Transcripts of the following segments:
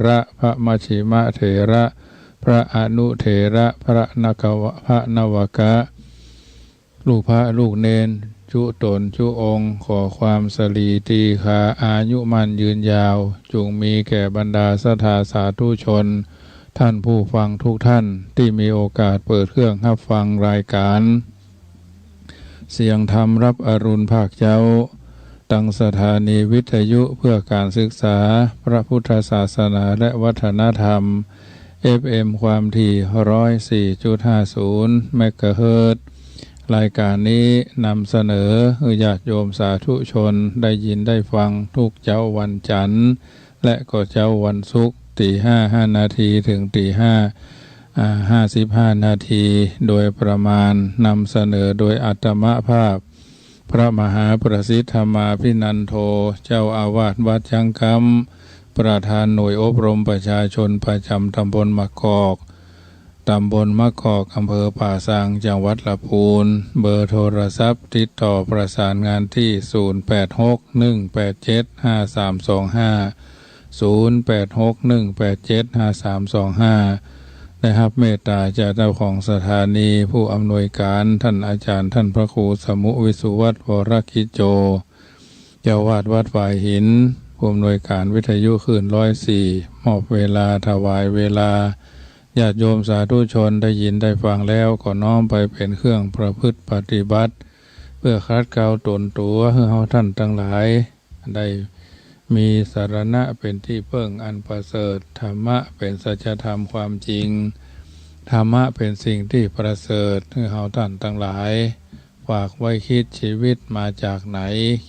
ระพระมัชฌิมเถระพระอนุเถระพระนวกะลูกพระลูกเนนจุตนจุองค์ขอความสลีตีขาอายุมันยืนยาวจงมีแก่บรรดาศรัทธาสาธุชนท่านผู้ฟังทุกท่านที่มีโอกาสเปิดเครื่องรับฟังรายการเสียงธรรมรับอรุณภาคเจ้าตั้งสถานีวิทยุเพื่อการศึกษาพระพุทธศาสนาและวัฒนธรรม FM ความถี่ 104.50 เมกะเฮิรตซ์รายการนี้นำเสนอญาติโยมสาธุชนได้ยินได้ฟังทุกเจ้าวันจันทร์และก็เจ้าวันศุกร์ตี5 นาทีถึงตี55 นาทีโดยประมาณนำเสนอโดยอาตมภาพพระมหาประสิทธมาภินันโทเจ้าอาวาสวัดจังกำประธานหน่วยอบรมประชาชนประจำตำบลมะกอกอำเภอป่าซางจังหวัดลำพูนเบอร์โทรศัพท์ติดต่อประสานงานที่0861875325 ได้รับเมตตาจากเจ้าของสถานีผู้อำนวยการท่านอาจารย์ท่านพระครูสมุวิสุวัฒน์วรคิโจเจ้าวาดวัดฝ่ายหินผู้อำนวยการวิทยุคลื่น104มอบเวลาถวายเวลาญาติโยมสาธุชนได้ยินได้ฟังแล้วก็น้อมไปเป็นเครื่องประพฤติปฏิบัติเพื่อคัดเกลาตนตัวให้เฮาท่านทั้งหลายได้มีสรณะเป็นที่เพิ่งอันประเสริฐธรรมะเป็นสัจธรรมความจริงธรรมะเป็นสิ่งที่ประเสริฐให้เฮาท่านทั้งหลายฝากไว้คิดชีวิตมาจากไหน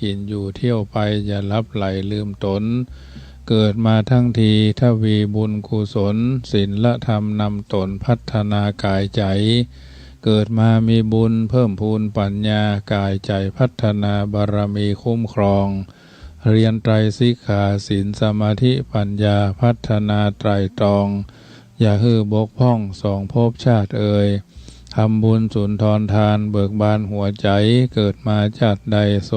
กินอยู่เที่ยวไปอย่าลับไหลลืมตนเกิดมาทั้งทีทวีบุญกุศลศีลธรรมนำตนพัฒนากายใจเกิดมามีบุญเพิ่มพูนปัญญากายใจพัฒนาบารมีคุ้มครองเรียนไตรสิกขาศีลสมาธิปัญญาพัฒนาไตรตรองอย่าฮือบกพร่องสองภพชาติเอ่ยทำบุญสุนทรทานเบิกบานหัวใจเกิดมาชาติใดส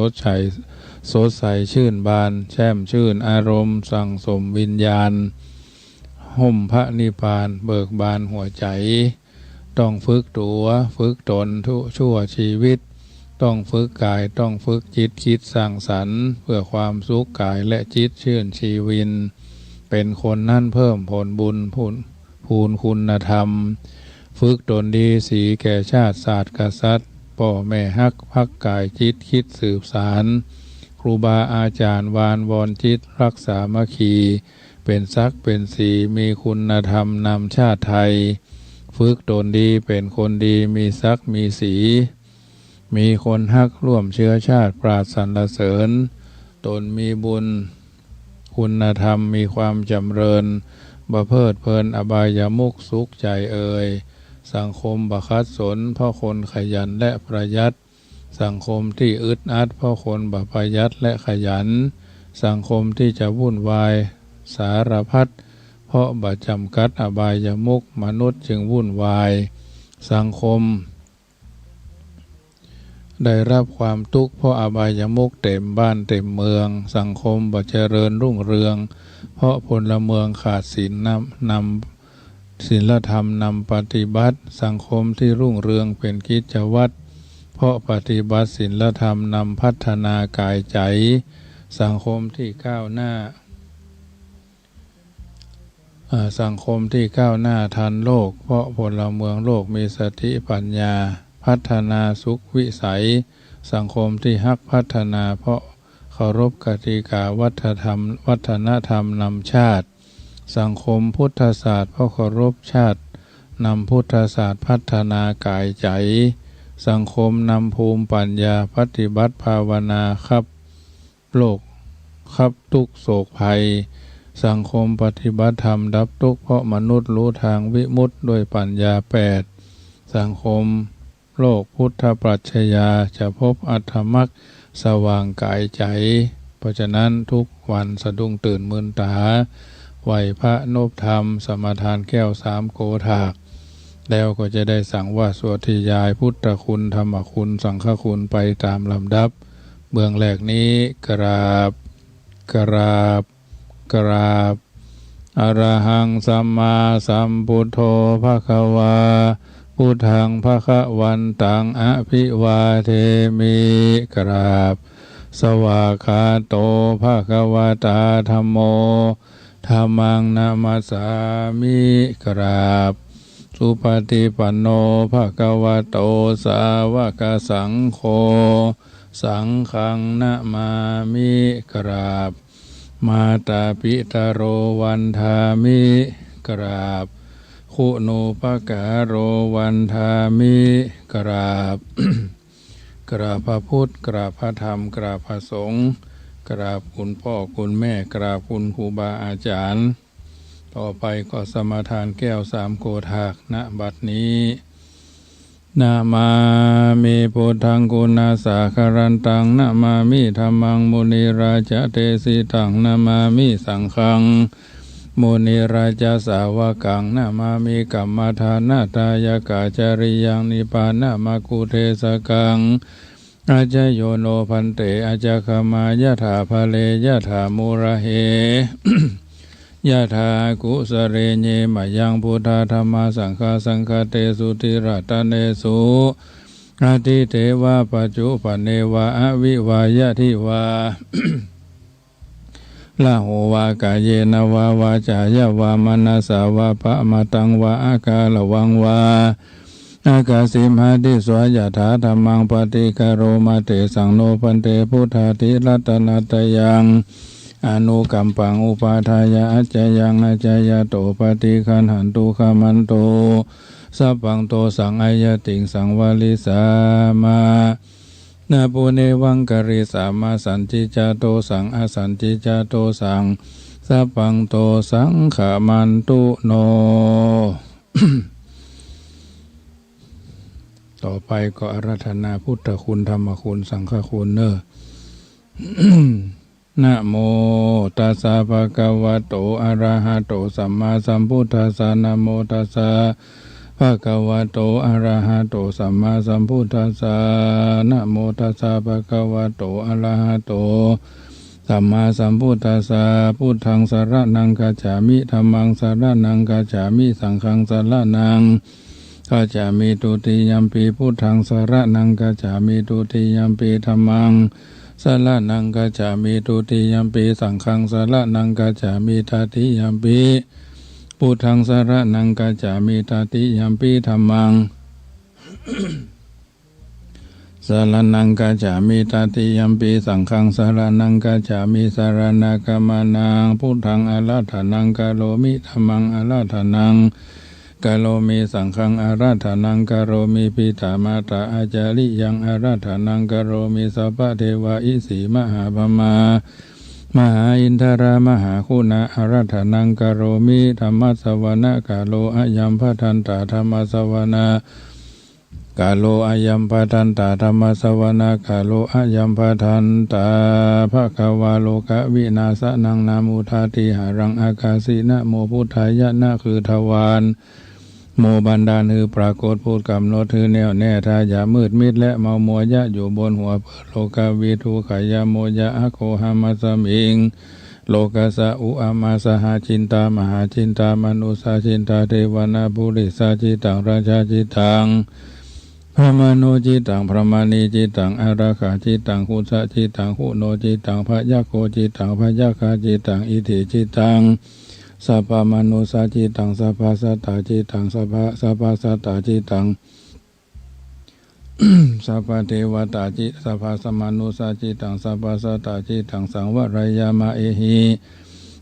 ดใสชื่นบานแช่มชื่นอารมณ์สั่งสมวิญญาณห่มพระนิพพานเบิกบานหัวใจต้องฝึกตัวฝึกตนทุกชั่วชีวิตต้องฝึกกายต้องฝึกจิตคิดสร้างสรรค์เพื่อความสุขกายและจิตชื่นชีวินเป็นคนนั่นเพิ่มผลบุญพูนคุณธรรมฝึกตนดีสีแก่ชาติศาสตร์กษัตริย์พ่อแม่ฮักพักกายจิตคิดสืบสารครูบาอาจารย์วานวอนจิตรักษามัคคีเป็นศักดิ์เป็นศรีมีคุณธรรมนำชาติไทยฝึกตนดีเป็นคนดีมีศักดิ์มีศรีมีคนฮักร่วมเชื้อชาติปราศสรรเสริญตนมีบุญคุณธรรมมีความจำเริญบ่เพลิดเพลินอบายมุขสุขใจเอ่ยสังคมบ่คัดสนเพราะคนขยันและประหยัดสังคมที่อึดอัดเพราะคนบ่ประหยัดและขยันสังคมที่จะวุ่นวายสารพัดเพราะบ่จำกัดอบายมุขมนุษย์จึงวุ่นวายสังคมได้รับความทุกข์เพราะอบายมุขเต็มบ้านเต็มเมืองสังคมบ่เจริญรุ่งเรืองเพราะพลเมืองขาดศีลนำศีลธรรมนำปฏิบัติสังคมที่รุ่งเรืองเป็นกิจวัตรเพราะปฏิบัติศีลธรรมนำพัฒนากายใจสังคมที่ก้าวหน้าทันโลกเพราะพลเมืองโลกมีสติปัญญาพัฒนาสุขวิสัยสังคมที่ฮักพัฒนาเพราะเคารพกติกาวัฒนธรรมนำชาติสังคมพุทธศาสตร์เพราะเคารพชาตินำพุทธศาสตร์พัฒนากายใจสังคมนำภูมิปัญญาปฏิบัติภาวนาครับโลกครับทุกโศกภัยสังคมปฏิบัติธรรมดับทุกข์เพราะมนุษย์รู้ทางวิมุตติด้วยปัญญา8สังคมโลกพุทธปรัชญาจะพบอัตถมรรคสว่างกายใจเพราะฉะนั้นทุกวันสะดุ้งตื่นมึนตาไหวพระนพธรรมสมทานแก้ว3โกถากแล้วก็จะได้สั่งว่าสวดทิยายพุทธคุณธรรมคุณสังฆคุณไปตามลำดับเบื้องแรกนี้กราบ อะระหังสัมมาสัมพุทโธภควาพุทธังภควันตังอภิวาเทมิกราบสวากขาโตภควตาธัมโมธัมมังนามัสสามิกราบสุปฏิปันโนภควโตสาวกสังโฆสังฆังนะมามิกราบมาตาปิตาโรวันทามิกราบคุณูปการโรวันทามิกราบ กราบพระพุทธกราบพระธรรมกราบพระสงฆ์กราบคุณพ่อคุณแม่กราบคุณครูบาอาจารย์ต่อไปก็สมาทานแก้วสามโกฏากณบัดนี้นะมามิพุทธังกุณาสาคารันตังนะมามิธัมมังมุนีราชเตสิตังนะมามิสังฆังมุนีราชสาวกังนะมามิกัมมทานาตายกาจาริยังนิพพานะมากุเทสกังอาจโยโนพันเตอาจขมายะถาภเลยะถามุระเห ยะถากุสเรเนมยังพุทธธรรมสังฆสังฆเตสุติรัตเนสุอาทิเทวะปัจจุปเนวะอวิวายะทิวา ละโหวากายเยนวาวาจายาวามนัสสาวาปะมาตังวาอากาลวังวาอากาสิมหาดิสวยะถาธรรมังปฏิกโรมาเตสังโนพันเตพุทธาธิรัตนัตยังอนุกัมปังอุปาทายะอัจจยังอาจยโตปฏิคันหันตุขมันโตสัพพังโตสังอายติงสังวาลิสามานาปุเนวังกริสามาสันติจาโตสังอสันติจาโตสังสัพพังโตสังขมันตุโน ต่อไปก็อาราธนาพุทธคุณธรรมคุณสังฆคุณเนอะ นะโมตัสสะภะคะวะโตอะระหะโตสัมมาสัมพุทธัสสะนะโมตัสสะภะคะวะโตอะระหะโตสัมมาสัมพุทธัสสะนะโมตัสสะภะคะวะโตอะระหะโตสัมมาสัมพุทธัสสะพุทธังสรณังคัจฉามิธัมมังสรณังคัจฉามิสังฆังสรณังคัจฉามิตุติยัมปิพุทธังสรณังคัจฉามิตุติยัมปิธัมมังสรณังกัจฉามิตุติยัมปิสังฆังสรณังกัจฉามิตติยัมปิพุทธังสรณังกัจฉามิตติยัมปิธัมมัง สรณังกัจฉามิตติยัมปิสังฆังสรณังกัจฉามิสรณะกัมมานังพุทธังอาราธนังกะโลมิธัมมังอาราธนังกะโลมิสังฆังอาราธนังกะโรมิปิตามาตาอาจาริยังอาราธนังกะโรมิสัพพะเทวะอิสีมหาภมามหาอินทรามหาคุณาอาราธนังกะโรมิธรรมสวนะกะโลอายัมภทันตาธรรมสวนะกะโลอายัมภทันตาธรรมสวนะกะโลอายัมภทันตาภะคะวะโลกวินาศนังนามุทาติหารังอากาสินะโมพุทธายะนะคือทวารโมบันดาลคือปรากฏพูดกำหนดคือแนวแน่ทายามืดมิดและเมามัวยะอยู่บนหัวเปิดโลกาวิทูขายาโมยะอะโคหามัสมิงโลกัสสะอุอามาสหจินตามหาจินตามนุสาจินตาเทวนาบุริสาจิตังราชาจิตังพระมโนจิตังพระมานีจิตังอาราคาจิตังคุสะจิตังหุโนจิตังพยาโคจิตังพยาคาจิตังอิทิจิตังสัพพมโนสาจิตังสัพพสัตตาจิตังสัพพสัตตาจิตัง สัพพเทวตาจิสัพพสมานุสาจิตังสัพพสัตตาจิตังสังวรายามาเอหิ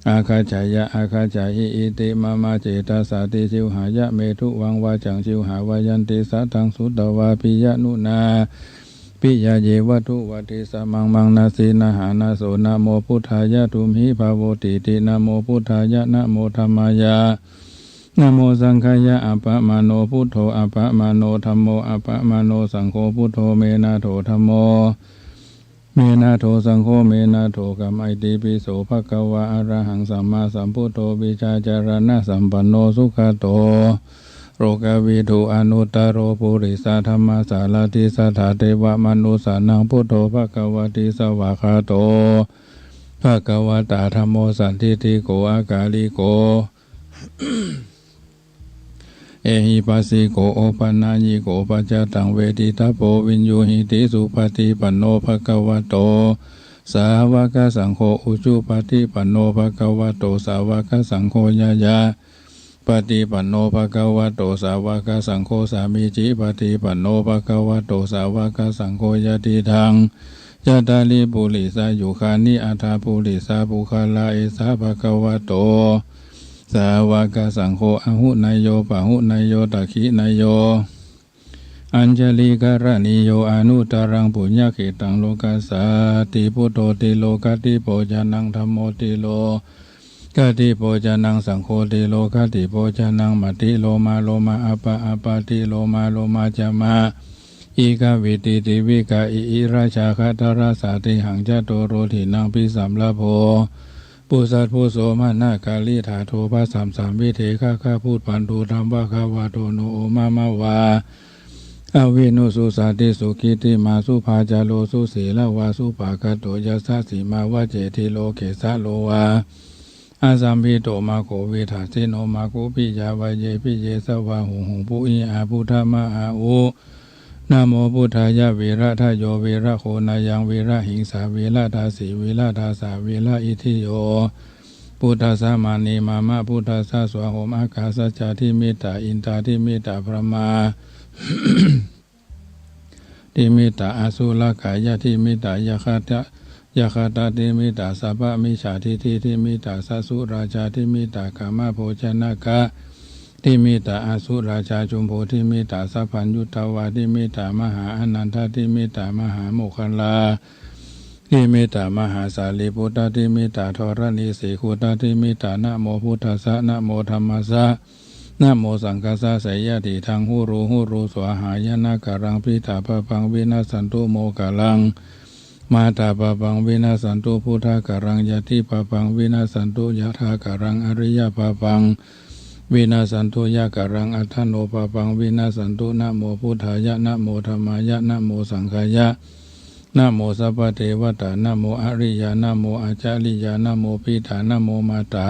อาคาจายะอาคาจายิอิติมามาเจตาสาติชิวหายะเมทุวังวาจังชิวหาวายันติสัตตังสุตตวาปิยะนุนาปิยะเยวัตุวัติสมังมังนาสีนาหานาโสนะโมพุทธายะทุมหิภาโวติตินะโมพุทธายะนะโมธัมมายะนะโมสังฆายะอัปปะมาโนพุทโธอัปปะมาโนธัมโมอัปปะมาโนสังโฆพุทโธเมนะโธธัมโมเมนะโธสังโฆเมนะโธกัมไอติปิโสภะคะวะอะระหังสัมมาสัมพุทโธวิชาจารณะสัมปันโนสุขโตโรกวิทูอนุตตโรปุริสาธรรมสารติสัทธาเทวมนุสานังพุทโธภะคะวะติสวากขาโต ภะคะวตาธัมโมสันทิฏฐิโกอากาลิโก เอหิปัสสิโกโอปันนาญิโกปัจจตังเวทิตาโพวินยูหิติสุปฏิปันโนภะคะวะโตสาวกสังโฆอุจุปฏิปันโนภะคะวะโตสาวกสังโฆญาญาปฏิปันโนภะคะวะโตสาวกสังโฆสามีจิปฏิปันโนภะคะวะโตสาวกสังโฆยะติทังยะตาลิปุริสายุคานิอัฏฐปุริสาปุคาลาเอสาภะคะวะโตสาวกสังโฆอหุนายโยปะหุนายโยตัคขินายโยอัญจลิการณิโยอนุตรังปุญญเขตังโลกัสสาติพุทโธติโลกัตติโพจานังธัมโมติโลกัตติโพจานังสังโฆติโลกัตติโพจานังมัตติโลมาโลมาอปะอปะติโลมาโลมาจามาอีกาวิติติวิกาอิราชาคตราสาติหังจโตโรถินังปิสัมลาโภปุสัตผู้โสมานาคาลิถาโทภาสามสามวิเทข้าพูดปันตูธรรมว่าข้าวาโตโนโอมามาวาอวินุสุสาติสุขิติมาสุภาจาโลสุสีละวาสุปากโตยัสสะสีมาวะเจติโลเกสะโลวาอาสัมพิโตมาโกวิถาสิโนมาโกปิยาวะเยปิเยสวะหุงปุอิอาพุทธมะอาอุนะโมพุทธายะวีระทะโยวีระโคนายังวีระหิงสาวีระทาสีวีระทาสาวีระอิทิโยพุทธสามานีมามะพุทธสาสวะโหมอากาสัจจทิมิตาอินทาทิมิตาพระมาทิมิตาอสุรกายะทิมิตายะคตะยะคตาทิมิตาสัพพะมิจฉาทิฏฐิทิมิตาสัสสุราชาทิมิตากามโภชนะกะทิมิตาอสุราชาจุมโพทิมิตาสัพพัญญุตวาทิมิตามหาอนันททิมิตามหาโมคคัลลาทิมิตามหาสาลีพุทธทิมิตาธรณีสีขุตทิมิตานะโมพุทธัสสะนะโมธัมมัสสะนะโมสังฆัสสะไสยติทังหูรูสวหายนะการังพิธาปะปังวินาสันตุโมกาลังมาตาปะปังวินาสันตุพุทธาการังยติปะปังวินาสันตุยะธาการังอริยปะปังวินาสันตุยะการังอัฏฐโนปะปังวินาสันตุนะโมพุทธายะนะโมธัมมายะนะโมสังฆายะนะโมสัพพะเทวตานะโมอริยานะโมอาจาริยานะโมปิธานะโมมาตา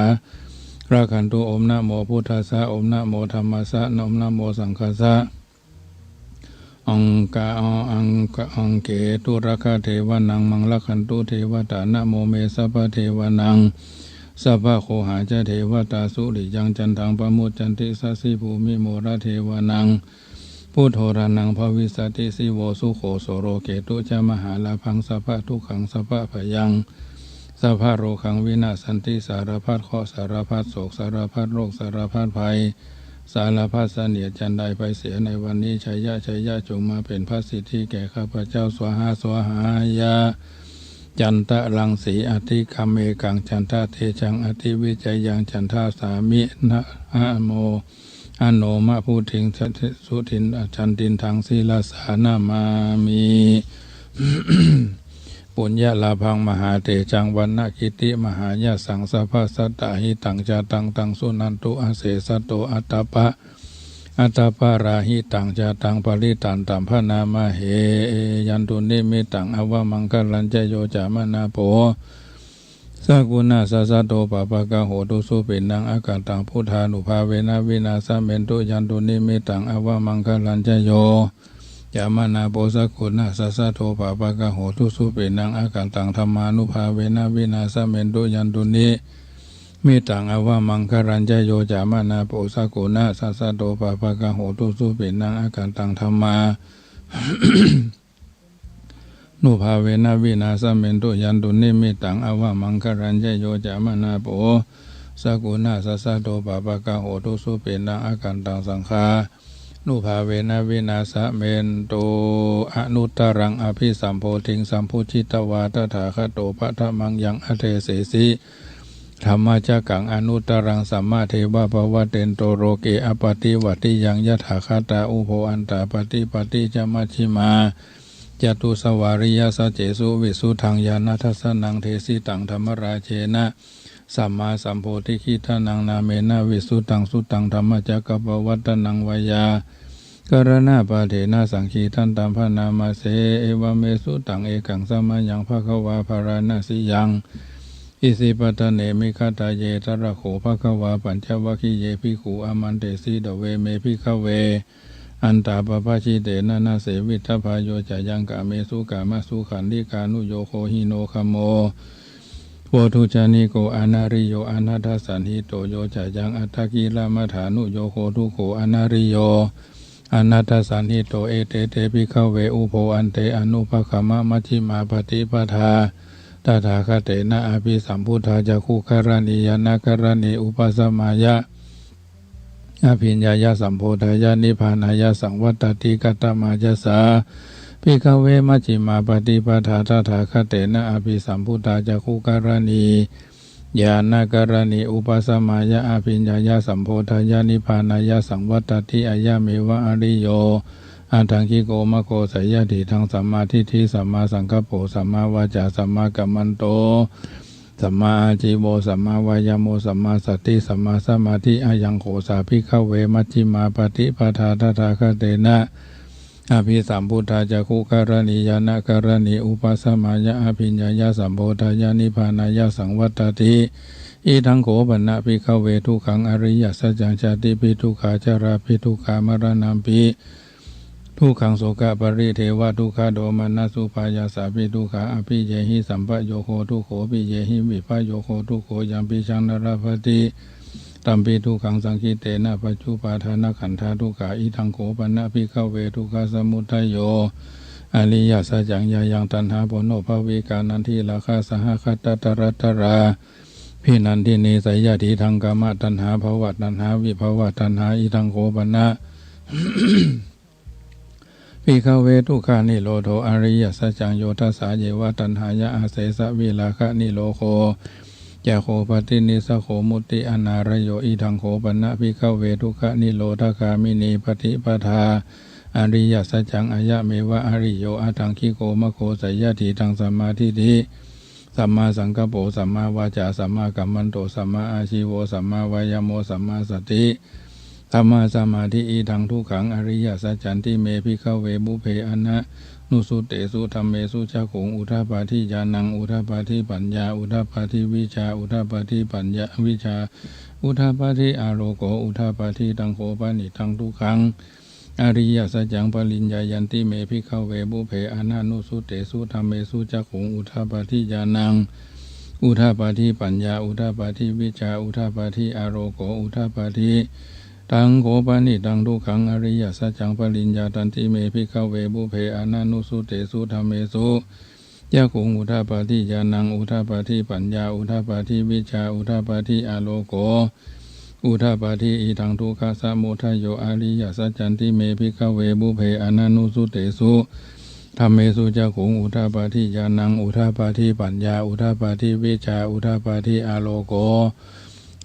ราคันตุอมนะโมพุทธัสสะอมนะโมธัมมัสสะอมนะโมสังฆัสสะอังเกตุระคะเทวนังมังละคันตุเทวตานะโมเมสัพพะเทวนังสัพพะโคหาจเทวตาสุริยังจันทังปะมุจจันติสัสสิภูมิโมระเทวนังพุทโธรานังภวิสติสิโวสุโขโสโรเกตุจามหาลาภังสัพพะทุกขังสัพพะพยังสัพพะโรคังวินาสันติสารพัดเคราะห์สารพัดโศกสารพัดโรคสารพัดภัยสารพัดเสนียดจันใดไปเสียในวันนี้ชัยยะจงมาเป็นพระสิทธิแก่ข้าพเจ้าสวหายะจันทะรังสีอธิคัมเมกังจันทะเทจังอธิวิจัยยังจันทะสามินะอะโมอโนมะพูทิงสุทินจันตินทางศีลสานามามิปุญญาลาภังมหาเตจังวันนาคิติมหายาสังสภาสัตตาหิตังจาตังสุนันตุอาเสสโตอัตตปะราหิตังจาตังปริตันตัมพนามะเหยันตุนิมิตังอวมังคลัญจโยจามนาโปสกุณาสัสสะโตปะปะกะโหตุสุปินังอากาตังพุทธานุภาเวนะวินาสเมนตุยันตุนิมิตังอวมังคลัญจโยยามานาโปสกุณาสัสสะโตปะปะกะโหตุสุปินังอากาตังธรรมานุภาเวนะวินาสเมนตุยันตุนิมิตังอวมังคลัญจโยจามานาโปสกุณาสัสสะโตปะปะกะโหตุสุปินังอากาตังธรรมานุภาเวนะวินาสเมนตุยันตุนิมิตังอวมังคลัญจโยจามนาโปสกุณาสัสสะโตปะปะกะโหตุสุปินังอากันตังสังฆานุภาเวนะวินาสเมนตุอนุตตรังอภิสัมโพธิงสัมพุชิตวาตถาคโตปะทะมังยังอเทเสสิธรรมจักขังอนุตตรังสัมมาเทวะภวะเตนโตโรเกอปฏิวัติยังยถาคตาอุโภอันตาปฏิจมัชฌิมาจตุสวาริยสัจเจสุวิสุทางญาณทัสสนังเทสิตังธรรมราเชนะสัมมาสัมโพธิคิทานังนาเมนะวิสุตังสุตังธรรมจักกปวัตตนังวายากรณาปะเถนะสังคีทันตัมพนามาเสเอวเมสุตังเอกังสัมมายังภะคะวาภารณสิยัง อิสิปตะเนมิคตาเยตระโขภควาปัญจวัคคีเยภิกขุอามันเตสีดเวเมภิกขเวอันตาปปะชิเตนะนาเสวิทพายโยจะยังกะเมสุกามะสุขันธิกานุโยโคหิโนคโมโวทุจานิโกอนาริโยอนาทัสสันหิโตโยจะยังอัตถกีลมัฐานุโยโคทุโขอนาริโยอนาทัสสันหิโตเอเตเตภิกขเวอุโภอันเตอนุภคมะมัชฌิมาปฏิปทาตถาคเตนะอภิสัมพุทธาจักขุกรณียนาการณีอุปสมายะอภิญญายสัมโพธายานิพพานายสังวัตติกัตตมาจสาภิกขเวมัชฌิมาปฏิปทาตถาคเตนะอภิสัมพุทธาจักขุกรณีญาณการณีอุปสมายะอภิญญายสัมโพธายานิพพานายสังวัตติอายะเมวะอริโยอันทังคิโกมะโกสัยยะติทังสัมมาทิฏฐิสัมมาสังกัปโปสัมมาวาจาสัมมากัมมันโตสัมมาอาชีโวสัมมาวายโมสัมมาสติสัมมาสมาธิอายังโขสาภิกขเวมัชฌิมาปฏิปทาตถาคเตนะอภิสัมพุทธาจักขุกรณียานะการณีอุปสมายะอภิญญายสัมโพธายานิพพานายสังวัตติอิทังโขปนะภิกขเวทุกขังอริยสัจจังชาติปิทุกขาจาราปิทุกขามรณะปิทุกขังโสกะปริเทวะทุกขโดมานะสุปายาสาปิทุกขาอภิเยหิสัมปโยโคทุกโขปิเยหิวิปโยโคทุกโขยัมปิชังนรภติตัมปิทุกขังสังคิเตนะปัจจุปาทานขันธาทุกขาอิทังโขปนะภิกขเวทุกขสมุทัยโยอริยสัจจังยายังตัณหาปโนภวิกานันทิราคาสหคัตตรัตตราพินันทิเนสัยยะทิทังกามตัณหาภวตัณหาวิภวตัณหาอิทังโขปนะภิกขเวทุกขานิโรโธอริยสัจจังโยทัสสะเยวะตัณหายะอาเสสะวิราคะนิโรโคยะโคปฏินิสโขมุตติอนารโยอิทังโขปนะภิกขเวทุกขานิโรธคามินีปฏิปทาอริยสัจจังอายะเมวะอริโยอะทังคิโกมะโคสัยยะทิทังสัมมาทิฏฐิสัมมาสังกัปโปสัมมาวาจาสัมมากัมมันโตสัมมาอาชีโวสัมมาวายโมสัมมาสติธัมมาสมาธิอิทังทุกขังอริยสัจจันติเมภิกขเวบุเพอนะนุสุเตสุธัมเมสุจักขุงอุทาปาทิญาณังอุทาปาทิปัญญาอุทาปาทิวิชาอุทาปาทิปัญญาวิชาอุทาปาทิอาโลโกอุทาปาทิตังโขปานิทังทุกขังอริยสัจจังปริญญายันติเมภิกขเวบุเพอนะนุสุเตสุธัมเมสุจักขุงอุทาปาทิญาณังอุทาปาทิปัญญาอุทาปาทิวิชาอุทาปาทิอาโลโกอุทาปาทิตังโขปานิตังทุกขังอริยสัจจังปริญญาตันติเมภิกขเวบุเพอนะนุสุเตสุธัมเมสุจักขุงอุทาปาทิญาณังอุทาปาทิปัญญาอุทาปาทิวิชาอุทาปาทิอาโลโกอุทาปาทิอิทังทุกขสมุทัยโยอริยสัจจันติเมภิกขเวบุเพอนะนุสุเตสุธัมเมสุจักขุงอุทาปาทิญาณังอุทาปาทิปัญญาอุทาปาทิวิชาอุทาปาทิอาโลโก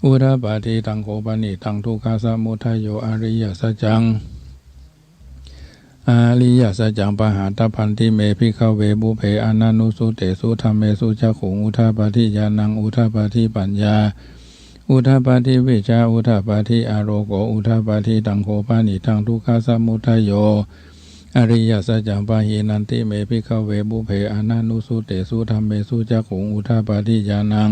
อุทาปาทิตังโขปานิตังทุกขสมุทัยโยอริยสัจจังอริยสัจจังปหาตพันธิเมภิกขเวบุเพอนะนุสุเตสุธัมเมสุจักขุงอุทาปาทิญาณังอุทาปาทิปัญญาอุทาปาทิวิชาอุทาปาทิอาโลโกอุทาปาทิตังโขปานิตังทุกขสมุทัยโยอริยสัจจังปะหินันติเมภิกขเวบุเพอนะนุสุเตสุธัมเมสุจักขุงอุทาปาทิญาณัง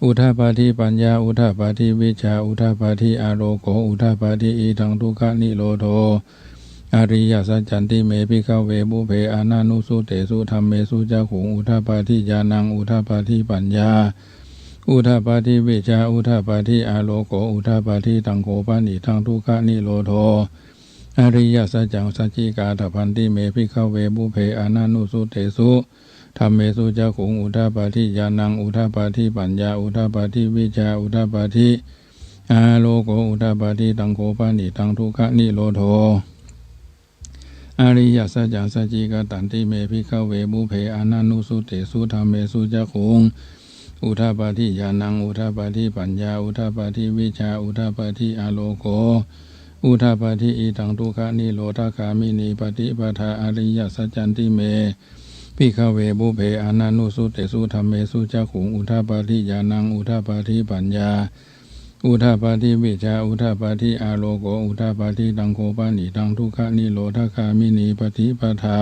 อุทาปาทิปัญญาอุทาปาทิวิชาอุทาปาทิอาโลโกอุทาปาทิอิทังทุกขนิโรโธอริยสัจจันติเมภิกขเวบุเพอนะนุสุเตสุธัมเมสุจักขุงอุทาปาทิญาณังอุทาปาทิปัญญาอุทาปาทิวิชาอุทาปาทิอาโลโกอุทาปาทิตังโขปานิทังทุกขนิโรโธอริยสัจจังสัจจิกาตพันธิเมภิกขเวบุเพอนะนุสุเตสุธัมเมสุจักขุงอุทาปาทิญาณังอุทาปาทิปัญญาอุทาปาทิวิชาอุทาปาทิอาโลโกอุทาปาทิตังโขปานิตังทุกขนิโรโธอริยสัจจังสัจจิกาตันติเมภิกขเวบุเพอนะนุสุเตสุธัมเมสุจักขุงอุทาปาทิญาณังอุทาปาทิปัญญาอุทาปาทิวิชาอุทาปาทิอาโลโกอุทาปาทิอิทังทุกขนิโรธคามินีปฏิปทาอริยสัจจันติเมภิกขเวบุเพอนะนุสุเตสุธัมเมสุจักขุงอุทาปาทิญาณังอุทาปาทิปัญญาอุทาปาทิวิชาอุทาปาทิอาโลโกอุทาปาทิตังโขปานิตังทุกขนิโรธคามินีปฏิปทา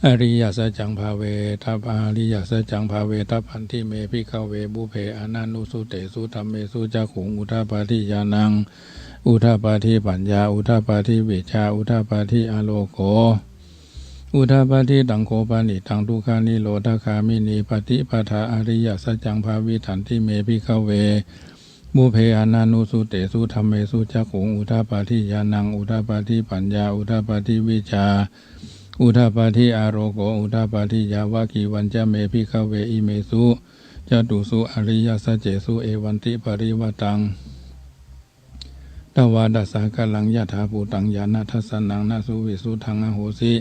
อริยสัจจังภาเวทัพอาริยสัจจังภาเวทัพพันธิเมภิกขเวบุเพอนันตุสุเตสุธัมเมสุจักขุงอุทาปาทิญาณังอุทาปาทิปัญญาอุทาปาทิวิชาอุทาปาทิอโลโกอุทาปาทิตังโคปานิตังทุกขานิโรธคามินีปฏิปทาอริยสัจจังภาวิถันธิเมภิกขเวบุเพอนันตุสุเตสุธัมเมสุจักขุงอุทาปาทิญาณังอุทาปาทิปัญญาอุทาปาทิวิชาอุทาปาทิอาโรโกอุทาปาทิยาวากีวันจะเมภิกขเวอิเมสุจตุสุอริยสัจเจสุเอวันติปริวตังตวาดัสสะกลังยะถาภูตังญาณทัสสนังนาสุวิสุทังอโหสิ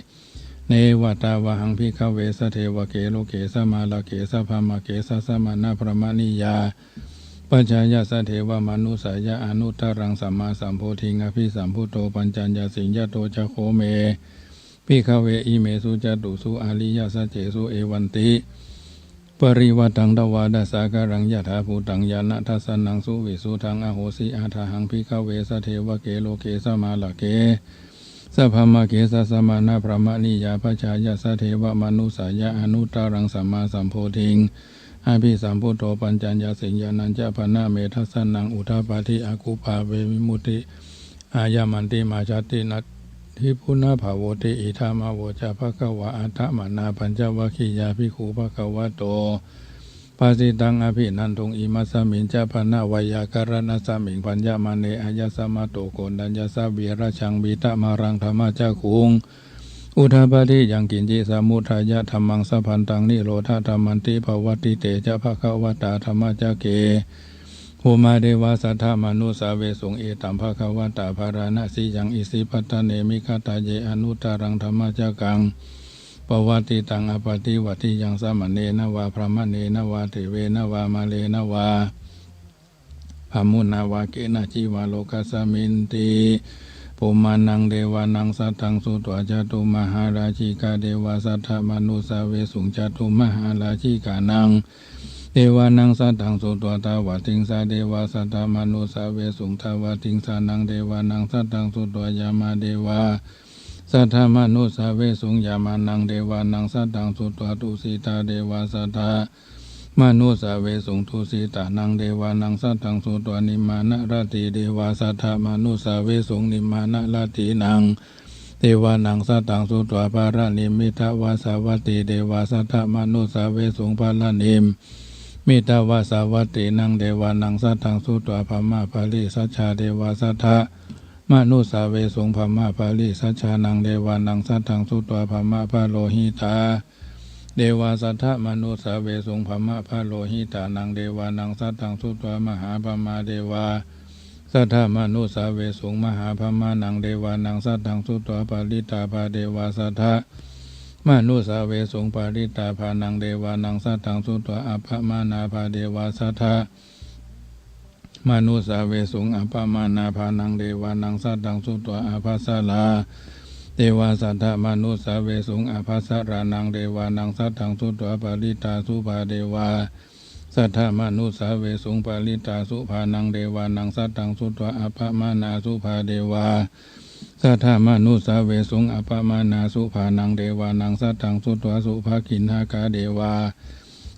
เนวตาวะหังภิกขเวสเทวเกโลเกสมาลเกสภามเกสสมานาพระมณียาปัญจายสเทวมนุสายะอนุตรังสัมมาสัมโพธิงอภิสัมพุโตปัญจัญญาสิญญโตจะโคเมภิกขเวอิเมสุจตุสุอริยสัจเจสุเอวันติปริวัตังตวาดัสสะกรังยะถาภูตังญาณทัสสนังสุวิสุทังอโหสิอาทาหังภิกขเวสเทวเกโลเกสมาลเกสัพพมเกสสมานาพระมณียาปัจจายสเทวมนุสายะอนุตรังสัมมาสัมโพธิงอภิสัมพุทโธปัญจัญญาสิญญาณัญจะพนะเมทัสสนังอุทาปาทิอากุปาเววิมุตติอายามันติมาชาตินัตทิพุนาภาวติอิธามาวจาภควะอัฏฐมานาปัญจวัคคียาภิกขุภควะโตปาสิตังอภินันทุงอิมัสสมิงจะพนะวายากรณสมิงปัญญามาเนอายสมาโตโกนัญญาสเบียราชังบีตะมารังธรรมจักขุงอุทาปาทิยังกินจิสมุทัยะธรรมังสัพพันตังนิโรธาธรรมันติภวติเตจะภควตาธรรมจักเกโหมาเดวาสัทธามนุสาเวสุงเอตัมภควตาภาราณสียังอิสิปัตตเนมิคตาเยอนุตารังธรรมจักกังปวัติตังอปฏิวัติยังสมณเณนวาพระมณเณนวาเทเวนวามาเลนวาภมุนาวาเกนะจิวาโลกัสสมินติปุมานังเดวานังสัตตังสุตวะจตุมหาราชิกาเดวาสัทธมนุสาเวสุงจตุมหาราชิกานังเดวานังสัตตังสุตวะตาวะติงสาเดวาสัทธมนุสาเวสุงทาวะติงสานังเดวานังสัตตังสุตวะยามาเดวาสัทธมนุสาเวสุงยามานังเดวานังสัตตังสุตวะตุสิตาเดวาสัทธมนุสาเวสุงทุสิตานังเดวานังสัตตังสุตวะนิมานะรติเดวาสัทธมนุสาเวสุงนิมานะรตินังเทวานังสัตตังสุตวะภารานิมิตวาสาวัตติเดวาสัทธมนุสาเวสุงภารานิมิตวาสาวัตตินังเดวานังสัตตังสุตวะภมาภาลิสัจฉาเดวาสัทธมนุสาเวสุงภมาภาลิสัจฉานังเดวานังสัตตังสุตวะภมาภาโลหิตาเดวาสัทธมนุสาเวสุงภมะภาโลหิตานังเดวานังสัตตังสุตวะมหาภมาเดวาสัทธมนุสาเวสุงมหาภมานังเดวานังสัตตังสุตวะปาริตาภาเดวาสัทธมนุสาเวสุงปาริตาภานังเดวานังสัตตังสุตวะอัปปมานาภาเดวาสัทธมนุสาเวสุงอัปปมานาภานังเดวานังสัตตังสุตวะอาภัสสลาเดวาสัทธมนุสาเวสุงอภัสสรานังเดวานังสัตถังสุตวะปาริตาสุภาเดวาสัทธมนุสาเวสุงปาริตาสุภานังเดวานังสัตถังสุตวะอัปปมานาสุภาเดวาสัทธมนุสาเวสุงอัปปมานาสุภานังเดวานังสัตถังสุตวะสุภาคินหากาเดวา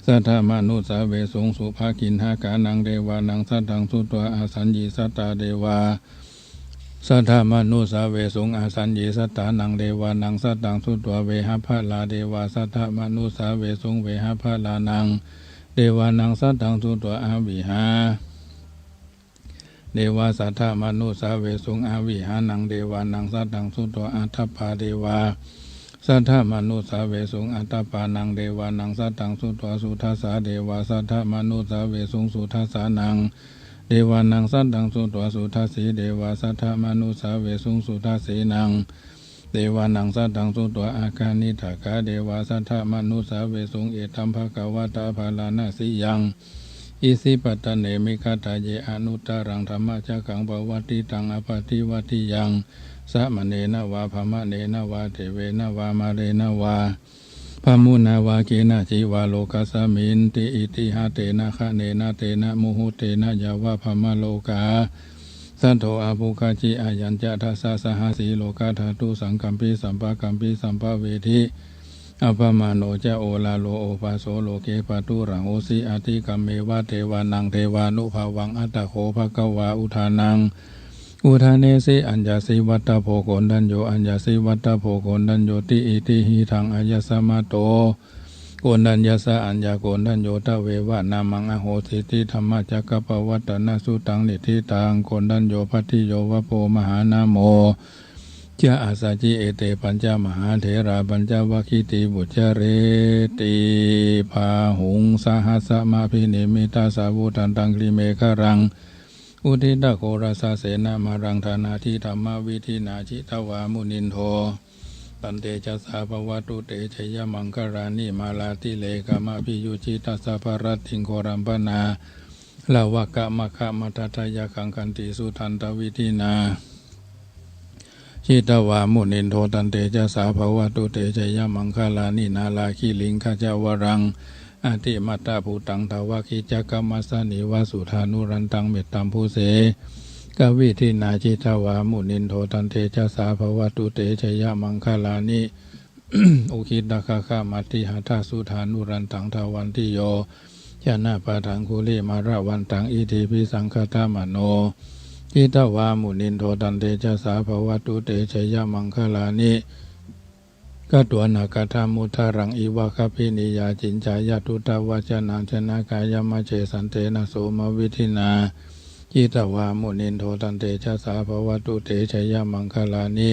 สัทธมนุสาเวสุงสุภาคินหากานังเดวานังสัตถังสุตวะอาสัญญีสัตตาเดวาสัทธมนุสาเวสุงอาสัญญีสัตตานังเดวานังสัตตังสุตวะเวหภาลาเดวาสัทธมนุสาเวสุงเวหภาลานังเดวานังสัตตังสุตวะอาวิหาเดวาสัทธมนุสาเวสุงอาวิหานังเดวานังสัตตังสุตวะอัฏฐปาเดวาสัทธมนุสาเวสุงอัฏฐปานังเดวานังสัตตังสุตวะสุทัสสะเดวาสัทธมนุสาเวสุงสุทัสสะนังเดวานังสัตตังสุตวะสุทัสสีเดวาสัทธมนุสาเวสุงสุทัสสีนังเดวานังสัตตังสุตวะอาคานิทากาเดวาสัทธมนุสาเวสุงเอตัมภควตาภาลานาสิยังอิสิปัตตเนมิคตาเยอนุตตรังธรรมจักขังภวติตังอปฏิวัติยังสมณเณนวาภมะเณนวาเทเวนวามาเรนวาพามุนาวาเกนะจิวาโลกัสสมินติอิติหะเตนะคะเนนะเตนะมุหุเตนะยาวะพมะโลกาสันโธอาภุคาจิอายัญจะทัสสะสหสีโลกาธาตุสังกัมปิสัมปะกัมปิสัมปะเวทิ อัปปมาโนจะโอลาโลโอปาโสโลเกปตุรังโอสิอาทิกัมเมวะเทวานังเทวานุภาวังอัตตโขภะคะวาอุทานังอุทาเนสิอัญญาสิวัตตโพโกนดัญโยอัญญาสิวัตตโพโกนดัญโยติอิติหิทังอายสมาโตโกนดัญญาสะอัญญาโกนดัญโยตะเววะนามังอโหสิติธรรมจักกปวัตตนาสุตังนิทิตังโกนดัญโยภัตติโยวะโพมหานาโมจะอาสาจิเอเตปัญจมหาเถราปัญจวัคคิติบุจเรติภาหุงสหัสสมาภินิมิตาสาวุตันตังคลิเมฆรังอุทิตโคราสาเสนามารังธานาทิธรรมวิธินาชิตวามุนินโทตันเตจัสสะภวตุเตชยมังคารานิมาลาติเลกามะพิยุจิตัสสะภรติงโครัมปนาลาวะกะมะคะมะทัตยะคังคันติสุทันตวิธินาชิตวามุนินโทตันเตจัสสะภวตุเตชยมังคาลานินาลาคิลิงขจาวรังอติมัตตาภูตังทวะคิจักกมัสสนิวสุธานุรันตังเมตตัมภูเสกวิธินาจิตวามุนินโทตันเตจัสสะภวตุเตชยมังคาลานิ อุคิตคาคามัตติหทัสสุธานุรันตังทวันติโยชนะปะทังคุลิมาระวันตังอิทิปิสังคตามโนจิตวามุนินโทตันเตจัสสะภวตุเตชยมังคาลานิกตัวนาคธรรมุทารังอีวะคพินิยาจินจายตุตวจนะชนะกายมะเจสันเตนะโสมวิธินาจิตวามุนินโทตันเตจัสสะภวตุเตชยมังคลานิ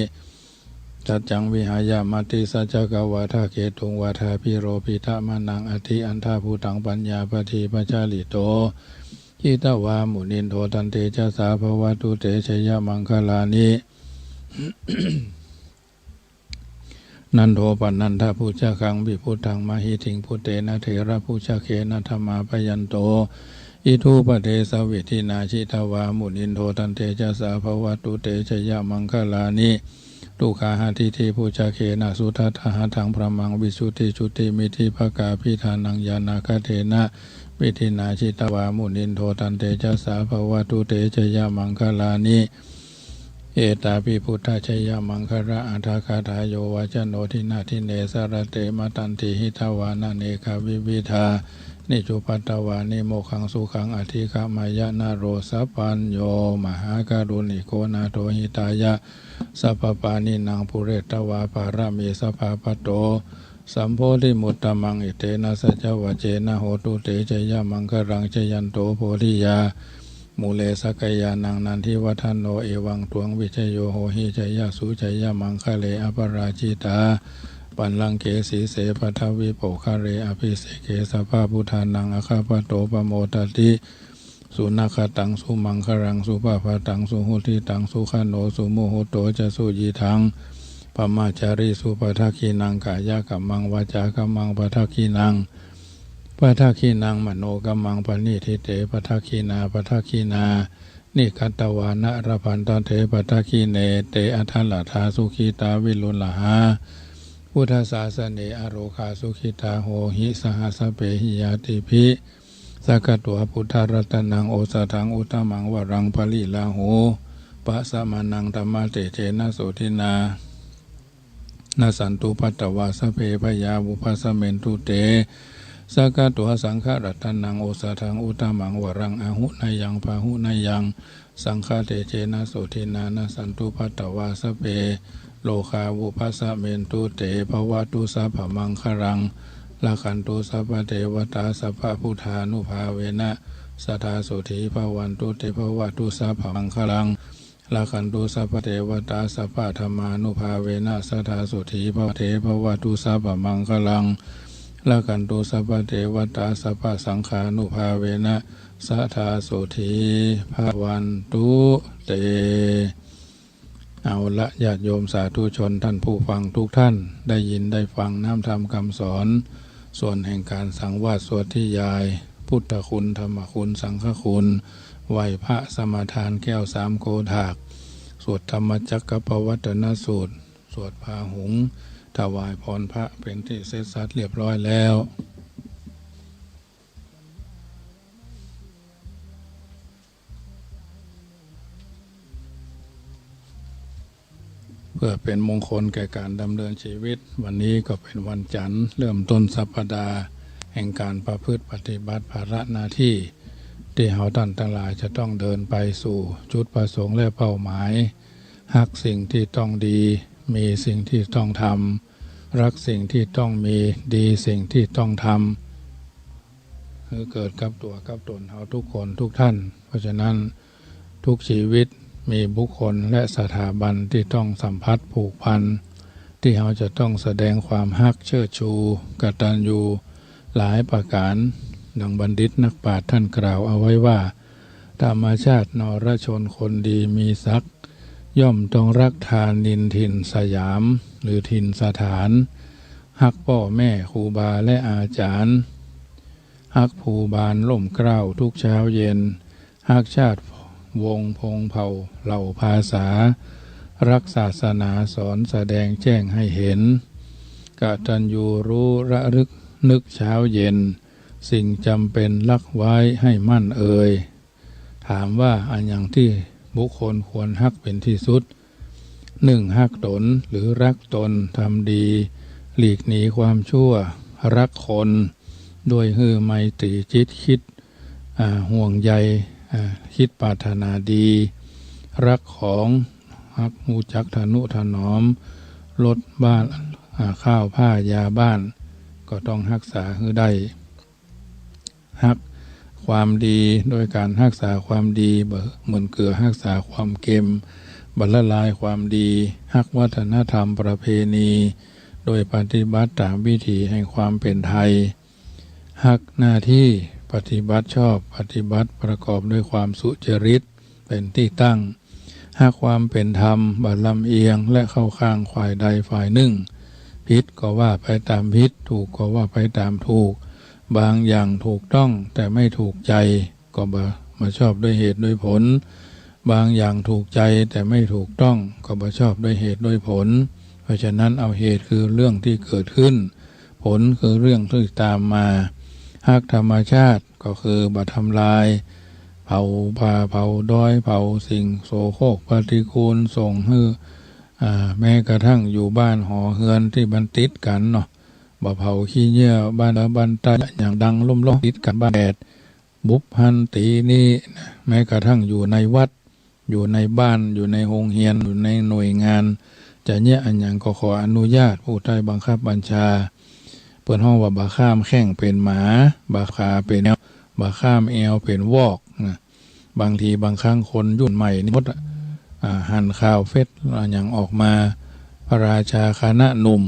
จัจจังวิหายามัติสัจจกวาทาเกตุงวาทาพิโรปิทะมานังอธิอันธาภูตังปัญญาปฏิปัจจาลิโตจิตวามุนินโทตันเตจัสสะภวตุเตชยมังคลานิ นันโทปันนันทพุชะคังวิพุทธังมหิทิงพุเตนะเถระพุชะเขนะธรรมาปยันโตอิทูปเทสวิธินาชิตวามุนินโทตันเตจัสสะภวตุเตชยมังคลานิตุขาหาทิเทพุชะเขนะสุทัตหะทังพระมังวิสุทธิชุติมิธิภกาพิธานังยานาคเทนะวิธินาชิตวามุนินโทตันเตจัสสะภวตุเตชยมังคลานิเอตาปิพุทธชยมังคระอัฏฐคาถาโยวาจโนทินาทิเนสรเตมตันติหิทวานาเนคาวิวิธานิจุปัตตวานิโมขังสุขังอธิกามายะนาโรสัพพัญโยมหาการุณิโกนาโทหิตายะสัพพปานินางปุเรตวาภารมีสัพพปโตสัมโพธิมุตตมังอิเตนะสัจวะเจนะโหตุเตชยมังครังชยันโตโพธิยามูเลสกยานังนันทิวัฒโนเอวังตวงวิชโยโหหิจยสุจยมังคะเลอปราชิตาปันลังเกสีเสปทวิโปคะเรอภิเสเกสภาพุทานังอคาปโตปโมตติสุนัขตังสุมังครังสุภาพตังสุหุติตังสุขโนสุโมโหโตจะสุยีทังปมาจาริสุปทักขีนังกายะกัมมังวาจากัมมังปทักขีนังปทักขีนังมโนกัมมังปณิทิเตปทักขีนาปทักขีนานิคัตตวานะระพันตเถปทักขีเนเตอัทัลลธาสุขีตาวิลุลหาพุทธศาสเนอโรคาสุขิตาโหหิสหสเปหิยาติภิสักตัวพุทธรัตนังโอสถังอุตมังวรังภลิลาโหปะสมานังธรรมเตเจนะโสทินานาสันตุปัตตวาสเพพยาวุปัสเมนตุเตสักตัวสังฆรัตนังโอสถังอุตมังวรังอหุนายังพาหุนายังสังฆเตเจนะโสทินานาสันตุปัตตวาสเพโลคาวุปัสเมนตุเตภวตุสัพพมังครังละขันตุสัพพเทวตาสัพพพุทธานุภาเวนะสัทธาโสธีภวันตุเตภวตุสัพพมังครังละขันตุสัพพเทวตาสัพพธรรมานุภาเวนะสัทธาโสธีภวเทภวตุสัพพมังครังละขันตุสัพพเทวตาสัพพสังฆานุภาเวนะสัทธาโสธีภวันตุเตเอาละญาติโยมสาธุชนท่านผู้ฟังทุกท่านได้ยินได้ฟังน้ำธรรมคำสอนส่วนแห่งการสังวาสสวดที่ยายพุทธคุณธรรมคุณสังฆคุณไหวพระสมาทานแก้ว3 โกฏากสวดธรรมจักรปวัตตนสูตรสวดพาหุงถวายพรพระเป็นที่เสร็จสัดเรียบร้อยแล้ว เพื่อเป็นมงคลแก่การดำเนินชีวิตวันนี้ก็เป็นวันจันทร์เริ่มต้นสัปดาห์แห่งการประพฤติปฏิบัติภาระหน้าที่ที่เราท่านทั้งหลายจะต้องเดินไปสู่จุดประสงค์และเป้าหมายหักสิ่งที่ต้องดีมีสิ่งที่ต้องทำรักสิ่งที่ต้องมีดีสิ่งที่ต้องทำคือเกิดกับตัวกับตนเราทุกคนทุกท่านเพราะฉะนั้นทุกชีวิตมีบุคคลและสถาบันที่ต้องสัมพัทธ์ผูกพันที่เราจะต้องแสดงความฮักเชิดชูกตัญญูหลายประการดังบัณฑิตนักปราชญ์ท่านกล่าวเอาไว้ว่าธรรมชาตินรชนคนดีมีศักดิ์ย่อมต้องรักทานินถิ่นสยามหรือถิ่นสถานฮักพ่อแม่ครูบาและอาจารย์ฮักภูบาลล่มเกล้าทุกเช้าเย็นฮักชาติวงพงเผ่าเหล่าภาษารักศาสนาสอนแสดงแจ้งให้เห็นกตัญญูรู้ระลึกนึกเช้าเย็นสิ่งจำเป็นรักไว้ให้มั่นเอ่ยถามว่าอันอย่างที่บุคคลควรฮักเป็นที่สุดหนึ่งฮักตนหรือรักตนทำดีหลีกหนีความชั่วรักคนด้วยฮือไมตรีจิตคิดห่วงใยคิดปรารถนาดีรักของฮักหูจักทนุถนอมลดบ้านข้าวผ้ายาบ้านก็ต้องรักษาให้ได้ฮักความดีโดยการรักษาความดีเหมือนเกลือรักษาความเค็มบรรลายความดีฮักวัฒนธรรมประเพณีโดยปฏิบัติตามวิถีแห่งความเป็นไทยฮักหน้าที่ปฏิบัติชอบปฏิบัติประกอบด้วยความสุจริตเป็นที่ตั้งฮักความเป็นธรรมบัดลำเอียงและเข้าข้างฝ่ายใดฝ่ายหนึ่งผิดก็ว่าไปตามผิดถูกก็ว่าไปตามถูกบางอย่างถูกต้องแต่ไม่ถูกใจก็มาชอบด้วยเหตุด้วยผลบางอย่างถูกใจแต่ไม่ถูกต้องก็มาชอบด้วยเหตุด้วยผลเพราะฉะนั้นเอาเหตุคือเรื่องที่เกิดขึ้นผลคือเรื่องที่ตามมาฮักธรรมชาติก็คือบัทำลายเผาป่าเผาดอยเผาสิ่งโสโครกปฏิกูลส่งให้แม้กระทั่งอยู่บ้านหอเฮือนที่บันติดกันเนาะบ่เผาขี้เหี้ยบ้านละบ้านตาอย่างดังล่มติดกันบ้านแดดบุพพันตีนี่แม้กระทั่งอยู่ในวัดอยู่ในบ้านอยู่ในโรงเรียนอยู่ในหน่วยงานจะเนี่ยอันอย่างก็ขออนุญาตผู้ใต้บังคับบัญชาเปิดห้องว่าบาข้ามแข้งเป็นหมาบาขาเป็นแนวบาข้ามแอวเป็นวอกนะบางทีบางครั้งคนยุ่นใหม่นี่มดหั่นข่าวเฟซอย่างออกมาพระราชาคณะหนุ่ม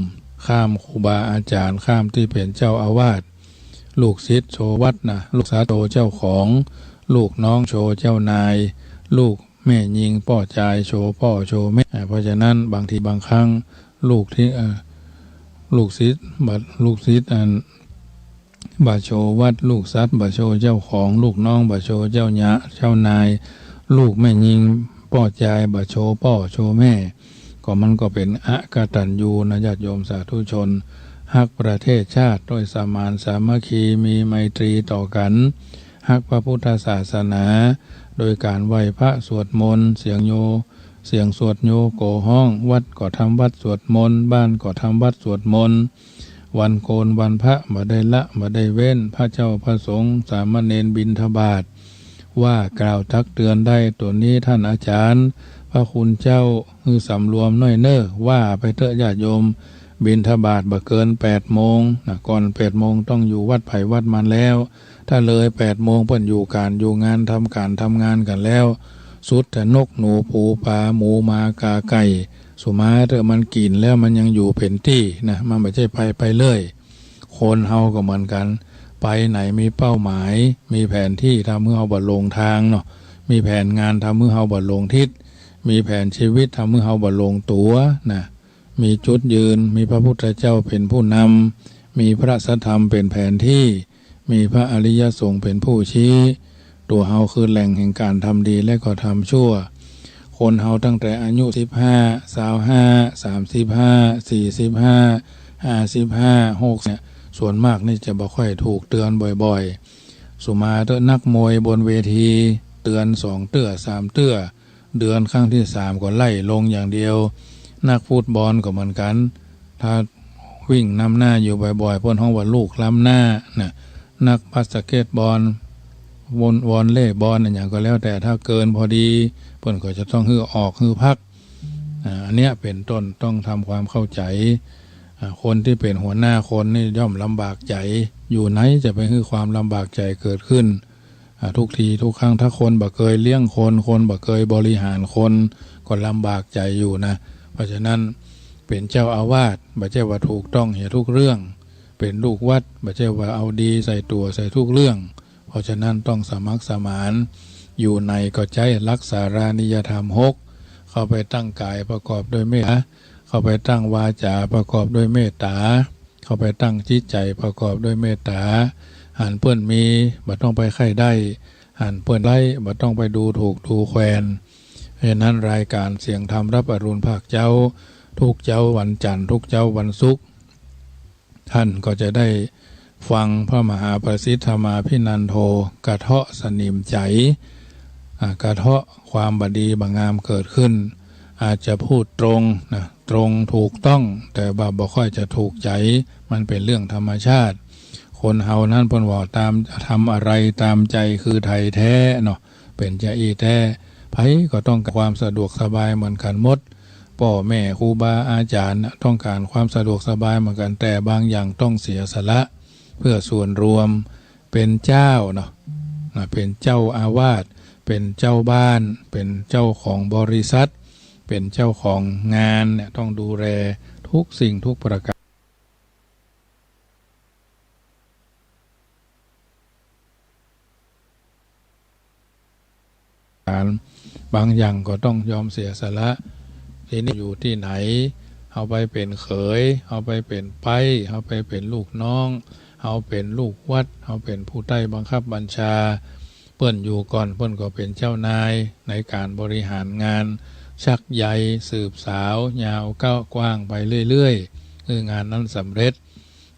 ข้ามครูบาอาจารย์ข้ามที่เป็นเจ้าอาวาสลูกศิษย์โชวัดนะลูกสาวโชเจ้าของลูกน้องโชเจ้านายลูกแม่ยิงพ่อจายโชพ่อโชแม่เพราะฉะนั้นบางทีบางครั้งลูกที่ลูกศิษย์ลูกศิษย์บาโชวัดลูกซัดบาโชเจ้าของลูกน้องบาโชเจ้านายลูกแม่ยิงพ่อจายบาโชพ่อโชแม่ก็มันก็เป็นอกตัญญูนะญาติโยมสาธุชนฮักประเทศชาติด้วยสมานสามัคคีมีไมตรีต่อกันฮักพระพุทธศาสนาโดยการไหว้พระสวดมนต์เสียงสวดโยโกห้องวัดก็ทำวัดสวดมนต์บ้านก็ทำวัดสวดมนต์วันโกนวันพระมาได้ละมาได้เว้นพระเจ้าพระสงฆ์สามเณรบิณฑบาตว่ากล่าวทักเตือนได้ตัวนี้ท่านอาจารย์พระคุณเจ้าคือสำรวมน้อยเน้อว่าไปเถอะญาติโยมบิณฑบาตบ่เกิน8 โมงนะก่อน8 โมงต้องอยู่วัดไผ่วัดมันแล้วถ้าเลย8 โมงเพิ่นอยู่การอยู่งานทำการทำงานกันแล้วสุดแต่นกหนูปูปลาหมูมากาไก่สุมาเถอะมันกินแล้วมันยังอยู่เป็นที่นะมันไม่ใช่ไปเลยคนเฮาก็เหมือนกันไปไหนมีเป้าหมายมีแผนที่ทำให้เฮาบ่ลงทางเนาะมีแผนงานทำให้เฮาบ่ลงทิศมีแผนชีวิตทำให้เฮาบ่ลงตัวนะมีจุดยืนมีพระพุทธเจ้าเป็นผู้นำมีพระสัทธรรมเป็นแผนที่มีพระอริยสงฆ์เป็นผู้ชี้ตัวเฮาคือแหล่งแห่งการทำดีและก็ทำชั่วคนเฮาตั้งแต่อายุ15 25 35 45 55 60เนี่ยส่วนมากนี่จะบ่ค่อยถูกเตือนบ่อยๆสุมาเตอนักมวยบนเวทีเตือน2 เตื้อ 3 เตื้อเดือนครั้งที่3ก็ไล่ลงอย่างเดียว นักฟุตบอลก็เหมือนกันถ้าวิ่งนำหน้าอยู่บ่อยๆเพิ่นฮ้องว่าลูกล้ำหน้านะนักบาสเกตบอลวอลเลย์บอลอย่างก็แล้วแต่ถ้าเกินพอดีเพิ่นก็จะต้องฮื้อออกฮื้อพักอันเนี้ยเป็นต้นต้องทำความเข้าใจคนที่เป็นหัวหน้าคนนี่ย่อมลำบากใจอยู่ไหนจะไปฮื้อความลำบากใจเกิดขึ้นทุกทีทุกครั้งถ้าคนบ่เคยเลี้ยงคนบ่เคยบริหารคนก็ลำบากใจอยู่นะเพราะฉะนั้นเป็นเจ้าอาวาสบ่ใช่ว่าถูกต้องเหี่ยทุกเรื่องเป็นลูกวัดบ่ใช่ว่าเอาดีใส่ตัวใส่ทุกเรื่องเพราะฉะนั้นต้องสมัครสมานอยู่ในก็ใจรักษารานิยธรรม6เข้าไปตั้งกายประกอบด้วยเมตตาเข้าไปตั้งวาจาประกอบด้วยเมตตาเข้าไปตั้งจิตใจประกอบด้วยเมตตาหันเปิ้นมีบ่ต้องไปไข่ได้หันเปิ้นไล่บ่ต้องไปดูถูกดูแคลนเพราะฉะนั้นรายการเสียงธรรมรับอรุณภาคเจ้าทุกเจ้าวันจันทร์ทุกเจ้าวันศุกร์ท่านก็จะได้ฟังพระมหาประสิทธมาภินันโทกระเทาะสนิมใจกระเทาะความบดีบงามเกิดขึ้นอาจจะพูดตรงนะตรงถูกต้องแต่บ่ค่อยจะถูกใจมันเป็นเรื่องธรรมชาติคนเฮานั้นเพิ่นว่าตามทำอะไรตามใจคือไทยแท้เนาะเป็นใจอีแท้ไผก็ต้องการความสะดวกสบายเหมือนกันหมดพ่อแม่ครูบาอาจารย์ต้องการความสะดวกสบายเหมือนกันแต่บางอย่างต้องเสียสละเพื่อส่วนรวมเป็นเจ้าเนาะเป็นเจ้าอาวาสเป็นเจ้าบ้านเป็นเจ้าของบริษัทเป็นเจ้าของงานเนี่ยต้องดูแลทุกสิ่งทุกประการบางอย่างก็ต้องยอมเสียสละทีนี้อยู่ที่ไหนเอาไปเป็นเขยเอาไปเป็นไปเอาไปเป็นลูกน้องเอาเป็นลูกวัดเอาเป็นผู้ใต้บังคับบัญชาเปิ้นอยู่ก่อนเปิ้นก็เป็นเจ้านายในการบริหารงานชักใยสืบสาวยาวก้าวกว้างไปเรื่อยๆคืองานนั้นสำเร็จ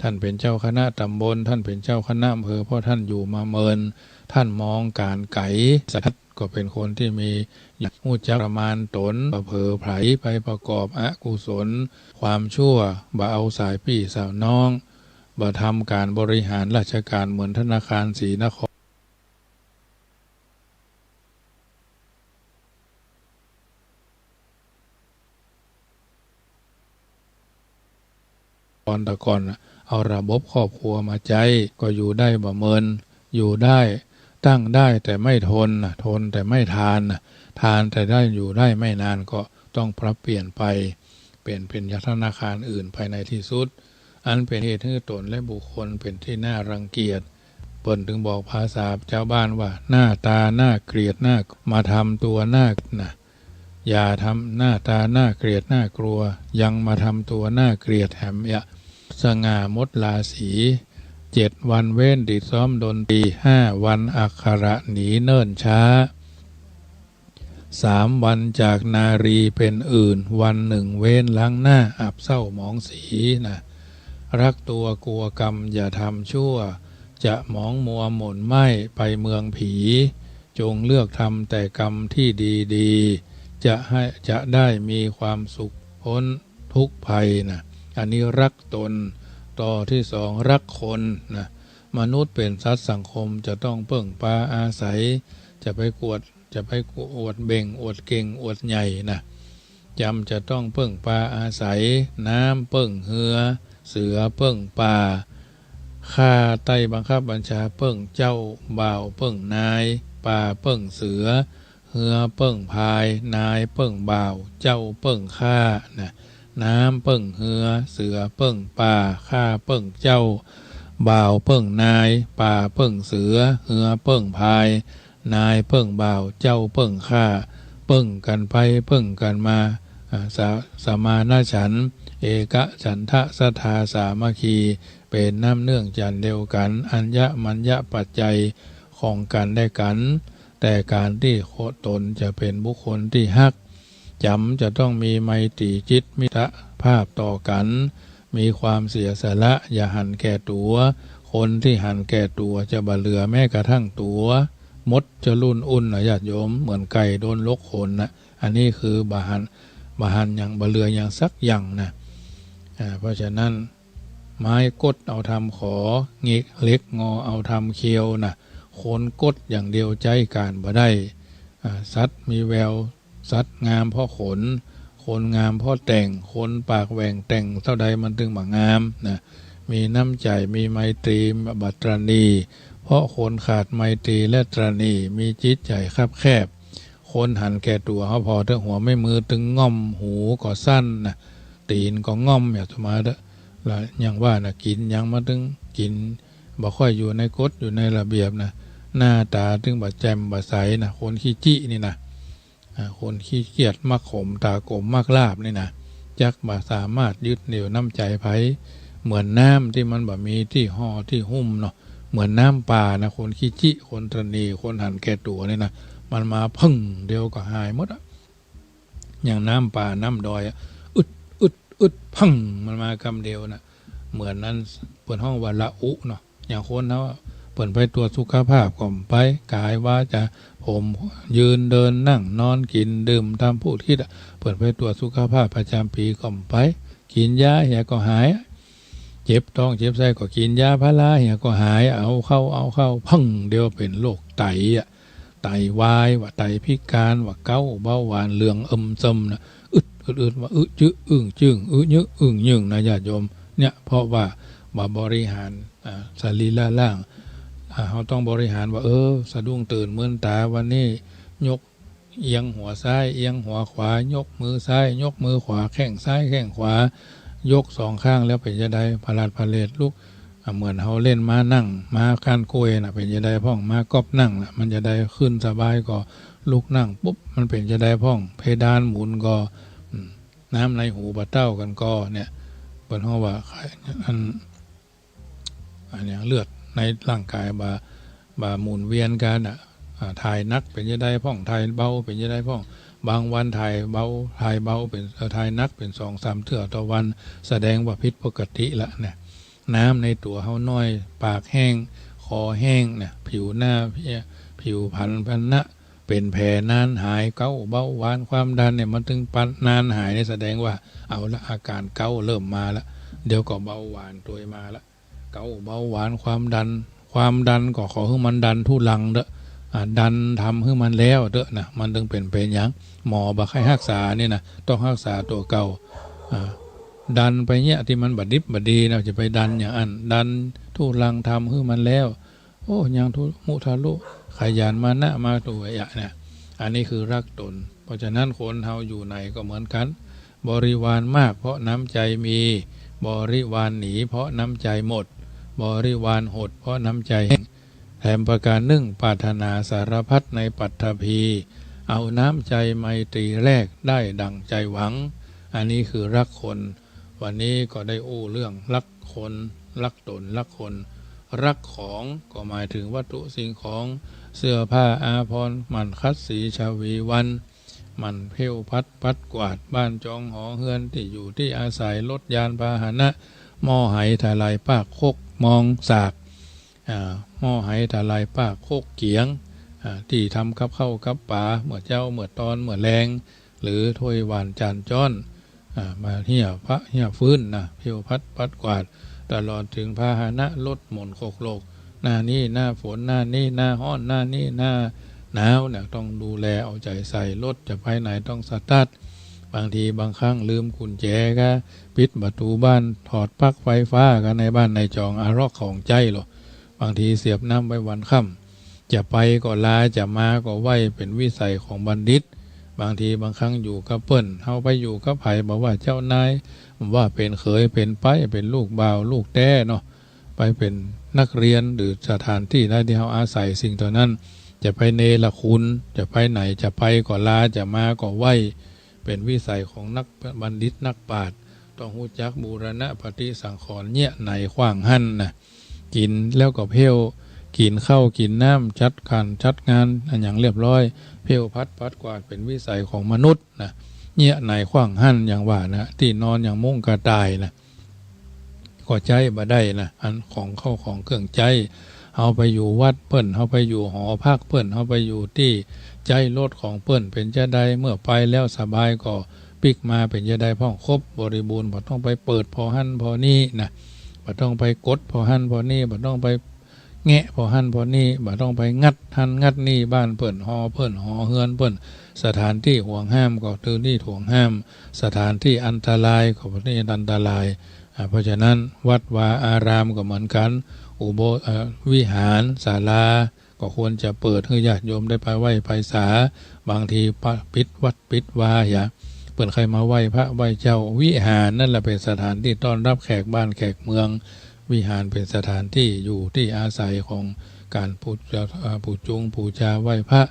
ท่านเป็นเจ้าคณะตำบลท่านเป็นเจ้าคณะอำเภอเพราะท่านอยู่มาเมินท่านมองการไก่สัตว์ก็เป็นคนที่มีหูจักประมาณตนเผลอไผไปประกอบอกุศลความชั่วบ่เอาสายพี่สาวน้องบ่ทำการบริหารราชการเหมือนธนาคารศรีนครแต่ก่อนเอาระบบครอบครัวมาใจก็อยู่ได้บ่เมินอยู่ได้ตั้งได้แต่ไม่ทนทนแต่ไม่ทานทานแต่ได้อยู่ได้ไม่นานก็ต้องปรับเปลี่ยนไปเป็นธนาคารอื่นภายในที่สุดอันเป็นเหตุให้ตนและบุคคลเป็นที่น่ารังเกียจเปิ้นถึงบอกภาษาชาวบ้านว่าหน้าตาน่าเกลียดน่ามาทำตัวน่าอย่าทำหน้าตาน่าเกลียดน่ากลัวยังมาทำตัวน่าเกลียดแถมสง่ามดราศี7 วันเว้นดิซ้อมดนตรี5 วันอักขระหนีเนิ่นช้า3 วันจากนารีเป็นอื่นวัน1เว้นล้างหน้าอับเศร้าหมองสีนะรักตัวกลัวกรรมอย่าทำชั่วจะหมองมัวหม่นไหม้ไปเมืองผีจงเลือกทำแต่กรรมที่ดีๆจะได้มีความสุขพ้นทุกภัยนะอันนี้รักตนต่อที่2รักคนนะมนุษย์เป็นสัตว์สังคมจะต้องเพิ่งพาอาศัยจะไปอวดเบ่งอวดเก่งอวดใหญ่นะจำจะต้องเพิ่งพาอาศัยน้ำเพิ่งเหือเสือเพิ่งป่าข้าใต้บังคับบัญชาเพิ่งเจ้าบ่าวเพิ่งนายป่าเพิ่งเสือเหือเพิ่งพายนายเพิ่งบ่าวเจ้าเพิ่งข้านะน้ำเพิ่งเหือเสือเพิ่งป่าข้าเพิ่งเจ้าบ่าวเพิ่งนายป่าเพิ่งเสือเหือเพิ่งพายนายเพิ่งบ่าวเจ้าเพิ่งข้าเพิ่งกันไปเพิ่งกันมาสมานาฉันท์เอกฉันทะสัทธาสามัคคีเป็นน้ำเนื่องจันเดียวกันอัญญมัญญปัจจัยของกันได้กันแต่การที่ตนจะเป็นบุคคลที่ฮักจำจะต้องมีไมตรีจิตมิตรภาพต่อกันมีความเสียสละอย่าหันแก่ตัวคนที่หันแก่ตัวจะบ่เหลือแม้กระทั่งตัวมดจะรุ่นอุ่นนะญาติโยมเหมือนไก่โดนลกขนนะอันนี้คือบ บหันอย่างบะเลืออย่างสักอย่างนะเพราะฉะนั้นไม้กดเอาทำขอเงกเล็กงอเอาทำเคียวนะโคนกดอย่างเดียวใจการบ่ได้สัตว์มีแววสัตว์งามเพราะขนคนงามเพราะแต่งคนปากแหว่งแต่งเท่าใดมันถึงบางามนะมีน้ำใจมีไมตรีบัตรณีเพราะคนขาดไมตรีและตรณีมีจิตใจคับแคบคนหันแก่ตัวเขาพอถึงหัวไม่มือถึงง่อมหูก็สั้นนะตีนก็ง่อมอย่างสมาเด้อแล้วอย่างว่านะกินยังมาถึงกินบ่ค่อยอยู่ในกฎอยู่ในระเบียบนะหน้าตาถึงบ่แจ่มบ่ใสนะคนขี้จี้นี่นะคนขี้เกียจมักขมตากลมมักลาบนี่นะจักบ่สามารถยึดเหนี่ยวน้ำใจไผเหมือนน้ำที่มันบ่มีที่ห่อที่หุ้มเนาะเหมือนน้ำป่านะคนขี้จี้คนตรณีคนหันแก่ตัวนี่นะมันมาพึ่งเดียวก็หายหมดอ่ะอย่างน้ำป่าน้ำดอยอึดพึ่งมันมากำเดียวนะเหมือนนั้นเปิดห้องวันละอุเนาะอย่างคนเขาเปิดไปตรวจสุขภาพก่อมไปกายว่าจะผมยืนเดินนั่งนอนกินดื่มทำพูดคิดเปิดไปตรวจสุขภาพประจำปีก่อมไปกินยาเหี่ยก็หายเจ็บท้องเจ็บไส้ก็กินยาพาราเหี่ยก็หายเอาเข้าพึ่งเดียวเป็นโรคไตไตวายว่าไตพิการว่าเกาเบาหวานเหลืองซึมนะอึดว่าจึอึ้งจึงยึอึ้งยึงนะญาติโยมเนี่ยเพราะว่าบริหารสรีระร่างเขาต้องบริหารว่าสะดุ้งตื่นมึนตาวันนี้ยกเอียงหัวซ้ายเอียงหัวขวายกมือซ้ายยกมือขวาแข้งซ้ายแข้งขวายกสองข้างแล้วเป็นจะได้พลาดพลเลดลุกเหมือนเขาเล่นม้านั่งม้าการโกยนะเป็นจะได้พ่องม้ากอบนั่งนะมันจะได้ขึ้นสบายก็ลุกนั่งปุ๊บมันเป็นจะได้พ่องเพดานหมุนก็น้ำในหูบะเต้ากันก็เนี่ยเป็นเพราะว่าอันนี้เลือดในร่างกายบาหมุนเวียนกันถ่ายนักเป็นจะได้พ่องถ่ายเบาเป็นจะได้พ่องบางวันถ่ายเบาเป็นถ่ายนักเป็น2-3 เทื่อต่อวันแสดงว่าผิดปกติละเนี่ยน้ำในตัวเขาน้อยปากแห้งคอแห้งเนี่ยผิวหน้าผิวพันนะเป็นแผลนานหายเกาเบาหวานความดันเนี่ยมันถึงปันนานหายเนี่ยแสดงว่าเอาละอาการเกาเริ่มมาละเดี๋ยวก็เบาหวานตัวมาละเกาเบาหวานความดันก็ขอให้มันดันทุลังเด้อดันทำให้มันแล้วเด้อนะมันถึงเป็นอย่างหมอบักให้รักษาเนี่ยนะต้องรักษาตัวเก่าดันไปเนี่ยที่มันบัดดิบบัดดีเราจะไปดันอย่างอันดันทุลังทำให้มันแล้วโอ้ยังทุมุทะลุขยันมานะมาตัวเนี่ยอันนี้คือรักตนเพราะฉะนั้นคนเฮาอยู่ไหนก็เหมือนกันบริวารมากเพราะน้ำใจมีบริวารหนีเพราะน้ำใจหมดบริวารหดเพราะน้ำใจแถมประการหนึ่งปรารถนาสารพัดในปัตภีเอาน้ำใจไมตรีแลกได้ดังใจหวังอันนี้คือรักคนวันนี้ก็ได้เรื่องรักคนรักตนรักคนรักของก็หมายถึงวัตถุสิ่งของเสื้อผ้าอาภรณ์มันคัดสีชวีวันมันเพี้ยวพัดกวาดบ้านจองหอเฮือนที่อยู่ที่อาศัยรถยานพาหนะหม้อไหทลายปากโคกมองสากหม้อไหทลายปากโคกเกียงที่ทำกับข้าวกับปลาเมื่อเจ้าเมื่อตอนเมื่อแรงหรือถ้วยหวานจานจ้อนมาเหี่ยฟื้นนะเพี้ยวพัดกวาดตลอดถึงพาหนะรถหมุนโคกโลกหน้านี้หน้าฝนหน้านี้หน้าฮ้อนหน้านี้หน้าหนาวเนี่ยต้องดูแลเอาใจใส่รถจะไปไหนต้องสตาร์ทบางทีบางครั้งลืมกุญแจก็ปิดประตูบ้านถอดปลั๊กไฟฟ้ากันในบ้านในจองอารอกของใจหรอบางทีเสียบน้ำไว้วันค่ำจะไปก็ลาจะมาก็ไหวเป็นวิสัยของบัณฑิตบางทีบางครั้งอยู่กับเปิ้นเฮาไปอยู่กับไผบอกว่าเจ้านายว่าเป็นเขยเป็นไปเป็นลูกบ่าวลูกแต้เนาะไปเป็นนักเรียนหรือสถานที่ใดที่เฮาอาศัยสิ่งตัวนั้นจะไปเนรคุณจะไปไหนจะไปก็ลาจะมาก็ไหวเป็นวิสัยของนักบัณฑิตนักปราชญ์ต้องรู้จักบูรณะปฏิสังขรณ์เนี่ยในขว้างหั่นนะกินแล้วก็เพี้ยวกินข้าวกินน้ำจัดงานอันอย่างเรียบร้อยเพี้ยวพัดกวาดเป็นวิสัยของมนุษย์นะเนี่ยในขว้างหั่นอย่างว่านะที่นอนอย่างมุ่งกระต่ายนะก็ใจบ่ได้นะอันของเข้าของเครื่องใจเอาไปอยู่วัดเปิ้นเอาไปอยู่หอพักเปิ้นเอาไปอยู่ที่ใจรถของเปิ้นเป็นจะได้เมื่อไปแล้วสบายก็ ปิกมาเป็นจะได้พ่องครบบริบูรณ์บ่ต้องไปเปิดพอหั่นพอนี่นะบ่ต้องไปกดพอหั่นพอนี่บ่ต้องไปแงะพอหั่นพอนี่บ่ต้องไปงัดหั่นงัดนี่บ้านเปิ้นฮอเปิ้นฮอเฮือนเปิ้นสถานที่ห่วงห้ามก็คือที่ห่วงห้ามสถานที่อันตรายก็บ่ได้อันตรายเพราะฉะนั้นวัดวาอารามก็เหมือนกันอุโบสถวิหารศาลาก็ควรจะเปิดให้ญาติโยมได้ไปไหว้ไปศาบางทีปิดวัดปิดวาอย่าเปิดใครมาไหว้พระไหว้เจ้าวิหารนั่นแหละเป็นสถานที่ต้อนรับแขกบ้านแขกเมืองวิหารเป็นสถานที่อยู่ที่อาศัยของการปูจุงปูจาไหว้พระ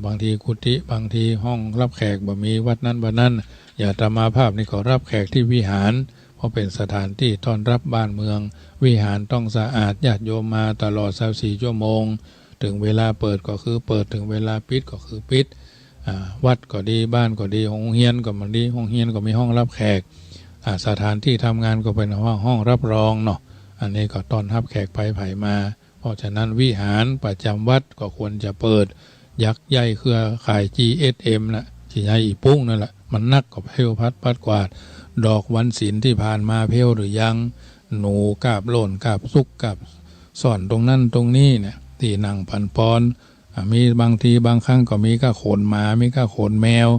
บางทีกุฏิบางทีห้องรับแขกบ่มีวัดนั้นวัดนั้นอย่าตมาภาพนี่ก็รับแขกที่วิหารเพราะเป็นสถานที่ต้อนรับบ้านเมืองวิหารต้องสะอาดญาติโยมมาตลอด24ชั่วโมงถึงเวลาเปิดก็คือเปิดถึงเวลาปิดก็คือปิดวัดก็ดีบ้านก็ดีห้องเฮียนก็มันดีห้องเฮียนก็มีห้องรับแขกสถานที่ทำงานก็เป็นห้องรับรองเนาะอันนี้ก็ต้อนรับแขกไปไผ่มาเพราะฉะนั้นวิหารประจำวัดก็ควรจะเปิดยักษ์ใหญ่เครือข่าย GSM นะที่ใหญ่อีปุ้งนั่นแหละมันนักกับเพลพัดปัดกวาดดอกวันศีลที่ผ่านมาเพลหรือยังหนูกาบโล่นกาบซุกกาบซ่อนตรงนั้นตรงนี้เนี่ยที่นั่งพันปอนมีบางทีบางครั้งก็มีก็ขนหมามีก็ขนแมว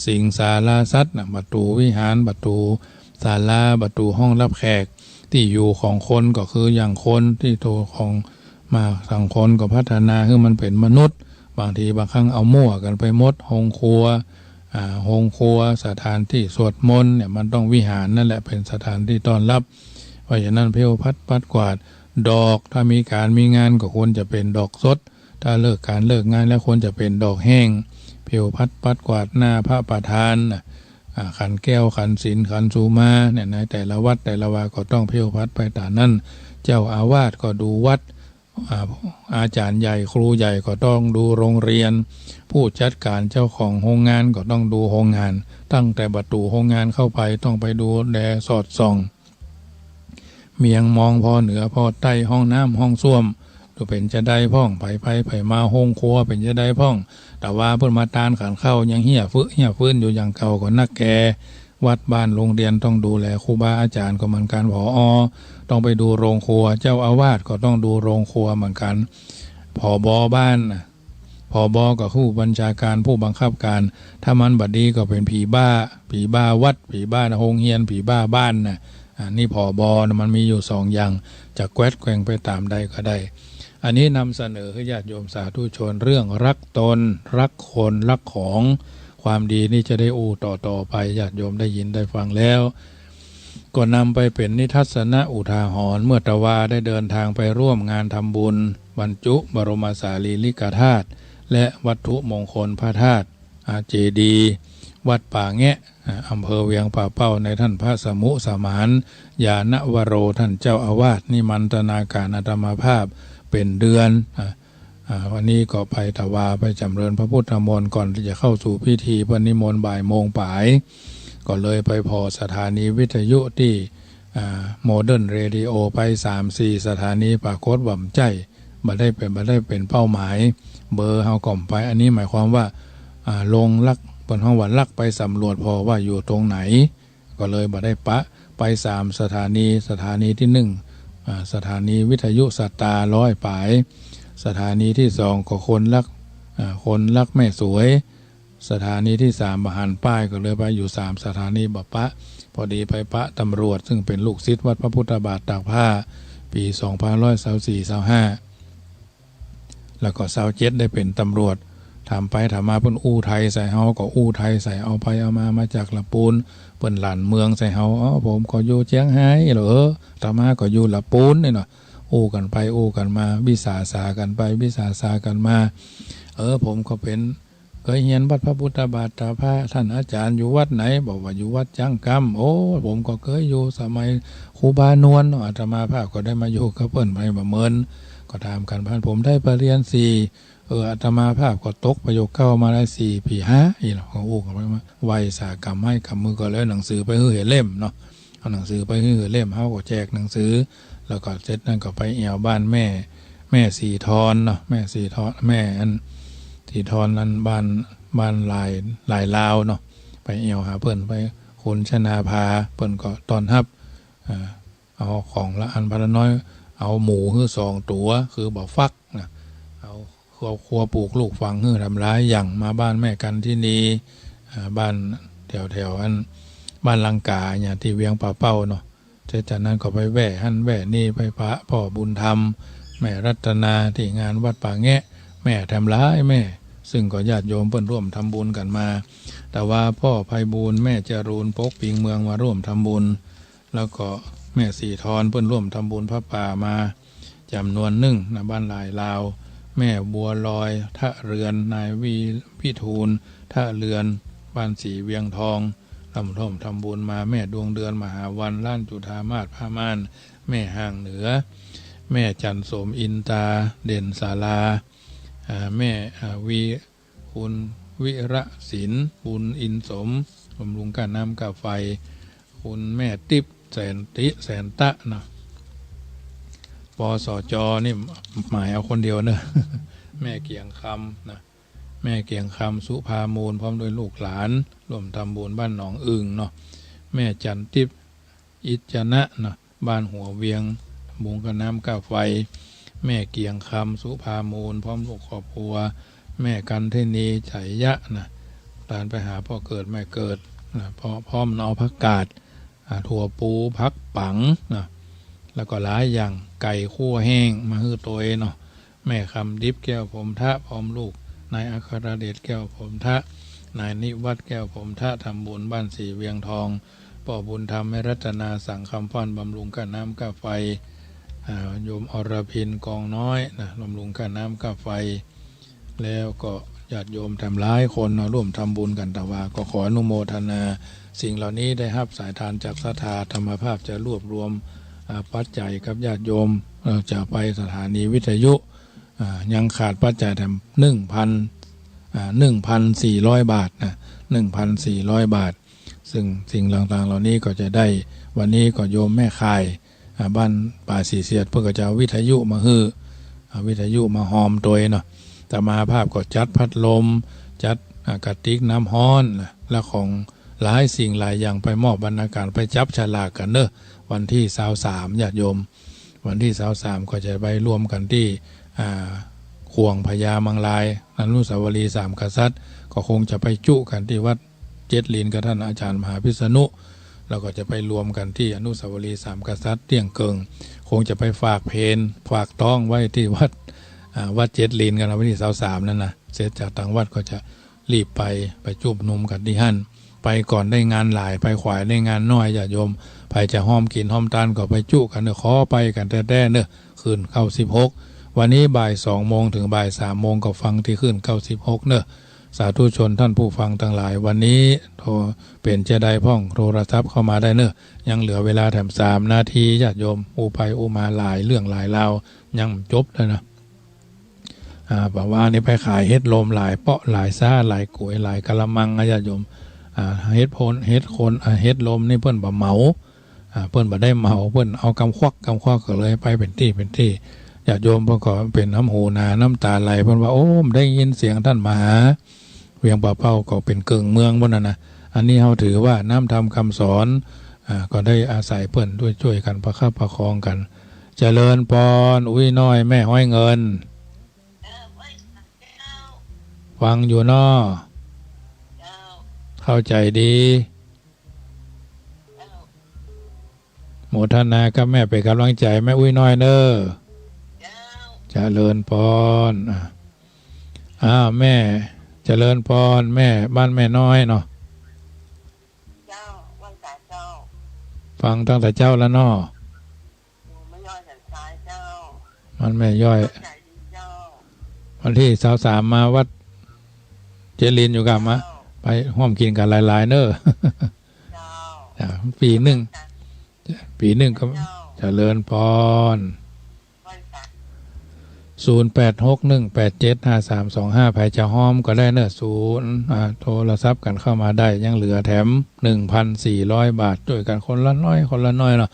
สิงสาราสัตว์ประตูวิหารประตูศาลาประตูห้องรับแขกที่อยู่ของคนก็คืออย่างคนที่โตของมาสังคนก็พัฒนาให้มันเป็นมนุษย์บางทีบางครั้งเอามั่วกันไปหมดห้องครัวห้องครัวสถานที่สวดมนต์เนี่ยมันต้องวิหารนั่นแหละเป็นสถานที่ต้อนรับเพราะฉะนั้นเพลพัดปัดกวาดดอกถ้ามีการมีงานก็ควรจะเป็นดอกสดถ้าเลิกการเลิกงานแล้วควรจะเป็นดอกแห้งเพลพัดปัดกวาดหน้าพระประธานขันแก้วขันศีลขันสุมาเนี่ยในแต่ละวัดแต่ละวาก็ต้องเพลพัดไปตามนั้นเจ้าอาวาสก็ดูวัดอาจารย์ใหญ่ครูใหญ่ก็ต้องดูโรงเรียนผู้จัดการเจ้าของโรงงานก็ต้องดูโรงงานตั้งแต่ประตูโรงงานเข้าไปต้องไปดูแลสอดส่องเมียงมองพอเหนือพอใต้ห้องน้ำห้องส้วมดูเป็นจะได้พ่องไผ่มาห้องครัวเป็นจะได้พ่องแต่ว่าเพิ่นมาตานขันเข้ายังเหี่ยฟื้นอยู่อย่างเก่าก็นักแกวัดบ้านโรงเรียนต้องดูแลครูบาอาจารย์ก็เหมือนกันผอ.ต้องไปดูโรงครัวเจ้าอาวาสก็ต้องดูโรงครัวเหมือนกันผบ.บ้านผบ.ก็ผู้บัญชาการผู้บังคับการถ้ามันบัดดีก็เป็นผีบ้าวัดผีบ้าโรงเรียนผีบ้าบ้านนะนี่ผบ.มันมีอยู่2อย่างจะแกวดแกว่งไปตามใดก็ได้อันนี้นำเสนอให้ญาติโยมสาธุชนเรื่องรักตนรักคนรักของความดีนี่จะได้ต่อไปญาติโยมได้ยินได้ฟังแล้วก็นำไปเป็นนิทัศนะอุทาหรณ์เมื่อตะวาได้เดินทางไปร่วมงานทำบุญบรรจุบรมสารีริกธาตุและวัตถุมงคลพระธาตุเจดีย์วัดป่าแงะอำเภอเวียงป่าเป้าในท่านพระสมุสมานญาณวโรท่านเจ้าอาวาสนิมันตนาการอาตมาภาพเป็นเดือนวันนี้ก็ไปถวาไปจำเริญพระพุทธมนต์ก่อนที่จะเข้าสู่พิธีพระนิมนต์บ่ายโมงป่ายก็เลยไปพอสถานีวิทยุที่โมเดิร์นเรดิโอไป 3-4 สถานีปรากฏว่าใจบ่ได้เป็นเป้าหมายเบอร์เฮาก่อมไปอันนี้หมายความว่าลงลักบนห้องวันลักไปสำรวจพอว่าอยู่ตรงไหนก็เลยบ่ได้ไป3 สถานีที่1สถานีวิทยุสัตตา100ป่ายสถานีที่2ก็คนรักแม่สวยสถานีที่3บหันป้ายก็เลยไปอยู่3 สถานีบปะพอดีไปปะตำรวจซึ่งเป็นลูกศิษย์วัดพระพุทธบาทตากผ้าปี2524-25แล้วก็27ได้เป็นตำรวจถามไปถามมาเพิ่นอู้ไทยใส่เฮาก็อู้ไทยใส่เอาไปเอามาจากละปูนเพิ่นหลานเมืองใส่เฮาผมก็อยู่เชียงไฮ้เหรอตามาก็อยู่ละปูนนี่เนาะอู้กันไปอู้กันมาวิสาสากันไปวิสาสากันมาผมก็เป็นเคยเรียนวัดพระพุทธบาทตากผ้าท่านอาจารย์อยู่วัดไหนบอกว่าอยู่วัดจังกำผมก็เคยอยู่สมัยครูบานวลอาตมาภาพก็ได้มาอยู่กับเพิ่นไปประเมินก็ถามกันผ่านผมได้ปริญญา4อาตมาภาพก็ตกประโยคเข้ามาได้4 ปี 5อีกของอู้กันไปมาไวยสากรรมให้กับมือก็เลยหนังสือไปให้เล่มเนาะเอาหนังสือไปให้เล่มเฮาก็แจกหนังสือแล้วก็เสร็จนั่นก็ไปแอวบ้านแม่สีทอนเนาะแม่สีทอนแม่อันสีทอนนั้นบ้านลายลาวเนาะ ไปเอวหาเปิ้นไปคุณชนาภาเปิ้นก็ตอนรับเอาของละอันพันละน้อยเอาหมูคือ2 ตัวคือบ่ฟักนะเอาครัวปลูกลูกฟังคือทำร้ายอย่างมาบ้านแม่กันที่นี่บ้านแถวอันบ้านลังกาเนี่ยที่เวียงป่าเป้าเนาะจากนั้นก็ไปแว่หั่นแว่นี่ไปพระพ่อบุญธรรมแม่รัตนาที่งานวัดป่าแงะแม่ทำร้ายแม่ซึ่งก็ญาติโยมเปิ้นร่วมทำบุญกันมาแต่ว่าพ่อไพบูลย์แม่จรูนปกปิงเมืองมาร่วมทำบุญแล้วก็แม่สีทรเปิ้นร่วมทำบุญพระป่ามาจำนวน1นะบ้านหลายลาวแม่บัวลอยทะเรือนนายวีพิทูลทะเรือนบ้านสีเวียงทองร่วมทำบุญมาแม่ดวงเดือนมหาวันล้านจุฑามาศผ้าม่านแม่ห่างเหนือแม่จันโสมอินตาเด่นศาลาแม่วีคุณวิระศิลป์บุญอินสมบำรุงการน้ำกาไฟคุณแม่ติ๊บแสนตะนะปสจนี่หมายเอาคนเดียวเนอะ แม่เกียงคำนะแม่เกียงคำสุภามูลพร้อมด้วยลูกหลานร่วมทำบุญบ้านหนองอึ่งเนาะแม่จันติ๊บอิจนะนะบ้านหัวเวียงบุงกับน้ำกาไฟแม่เกียงคำสุภามูลพร้อมลูกครอบครัวแม่กันเทนีไฉยะนะตานไปหาพ่อเกิดแม่เกิดนะพร้อมเอาผักกาดถั่วปูผักปังนะแล้วก็หลายอย่างไก่คั่วแห้งมาฮื้อตัวเนาะแม่คำดิบแก้วผมทะพร้อมลูกนายอัครเดชแก้วผมทะนายนิวัฒน์แก้วผมทะทำบุญบ้านสีเวียงทองป่อบุญธรรมแม่รัตนาสั่งคำพ่อนบำรุงกับน้ำกับไฟโยมอรพินกองน้อยนะบำรุงกับน้ำกับไฟแล้วก็ญาติโยมทำร้ายคนร่วมทำบุญกันแต่ว่าก็ขออนุโมทนาสิ่งเหล่านี้ได้รับสายทานจากศรัทธาธรรมภาพจะรวบรวมปัจจัยกับญาติโยมจะไปสถานีวิทยุยังขาดปัจจัยแถม1,400 บาทนะ 1,400 บาทซึ่งสิ่งต่างๆเหล่านี้ก็จะได้วันนี้ก็โยมแม่คายบ้านป่าสีเสียดเพื่อจะวิทยุมาฮื้อวิทยุมาหอมตัวเนาะแต่มาภาพก็จัดพัดลมจัดกระติกน้ำฮ้อนและของหลายสิ่งหลายอย่างไปมอบบรรณาการไปจับฉลากกันเนอะวันที่23ญาติโยมวันที่23ก็จะไปร่วมกันที่ขวงพญามังลายอนุสาวรีย์3 กษัตริย์ก็คงจะไปจุกันที่วัดเจ็ดลินกับท่านอาจารย์มหาพิษณุแล้วก็จะไปรวมกันที่อนุสาวรีย์3 กษัตริย์เตี้ยงเกิงคงจะไปฝากเพลฝากต้องไว้ที่วัดเจ็ดลินกันวันที่23นั่นนะเสร็จจากทางวัดก็จะรีบไปจุบนุมกันที่หั่นไปก่อนได้งานหลายไปขวายได้งานน้อยอย่าโยมไปจะห้อมกินห้อมตานก็ไปจุกันเนอะขอไปกันแต่เนอะคืนเข้า16วันนี้บ่าย2 โมงถึงบ่าย3 โมงก็ฟังที่ขึ้น96เนอะสาธุชนท่านผู้ฟังทั้งหลายวันนี้โทรเป็นเจไดพ่องโทรศัพท์เข้ามาได้เนอะยังเหลือเวลาแถม3 นาทีญาติโยมอูไปอูมาหลายเรื่องหลายราวยังจบเลยนะบอกว่านี่ไปขายเฮ็ดลมหลายเปาะหลายซ่าหลายกล้วยหลายกะละมังญาติโยมเฮ็ดเฮ็ดลมนี่เพิ่นบ่เหมาเพิ่นบ่ได้เหมาเพิ่นเอากำควักก็เลยไปเป็นที่ญาติโยมเพิ่นก็เป็นน้ำหูน้ำตาไหลเพิ่นว่าโอ้ได้ยินเสียงท่านมาหาเวียงป่าเป้าก็เป็นกึ่งเมืองบ่นั่นนะอันนี้เฮาถือว่าน้ำธรรมคำสอนก็ได้อาศัยเพิ่นด้วยช่วยกันประคับประคองกันเจริญพรอุ้ยน้อยแม่ห้อยเงินฟังอยู่นอเข้าใจดีโมทนากับแม่เป็นกำลังใจแม่อุ้ยน้อยเนอเจริญพรแม่เจริญพรแม่บ้านแม่น้อยเนาะฟังตั้งแต่เจ้าแล้วเนาะมันแม่ย่อยวันที่23มาวัดเจริญอยู่กับมะไปห้อมกินกันหลายๆเนอะปีหนึ่งก็เจริญพร0861875325 ใครจะห้อมก็ได้เนอะโทรศัพท์กันเข้ามาได้ยังเหลือแถม 1,400 บาทด้วยกันคนละน้อยเนาะ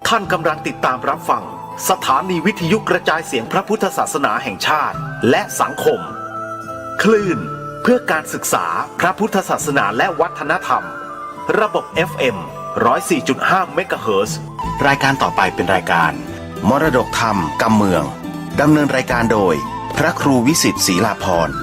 ท่านกำลังติดตามรับฟังสถานีวิทยุกระจายเสียงพระพุทธศาสนาแห่งชาติและสังคมคลื่น เพื่อการศึกษาพระพุทธศาสนาและวัฒนธรรมระบบ FM 104.5 เมกะเฮิรตซ์รายการต่อไปเป็นรายการมรดกธรรมกำเมืองดำเนินรายการโดยพระครูวิสิทธิ์ศรีลาภรณ์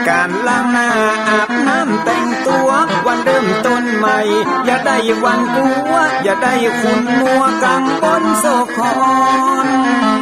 การล้างหน้าอาบน้ำแต่งตัววันเริ่มต้นใหม่อย่าได้วันกลัวอย่าได้ขุ่นมัวกังวลโศกคอน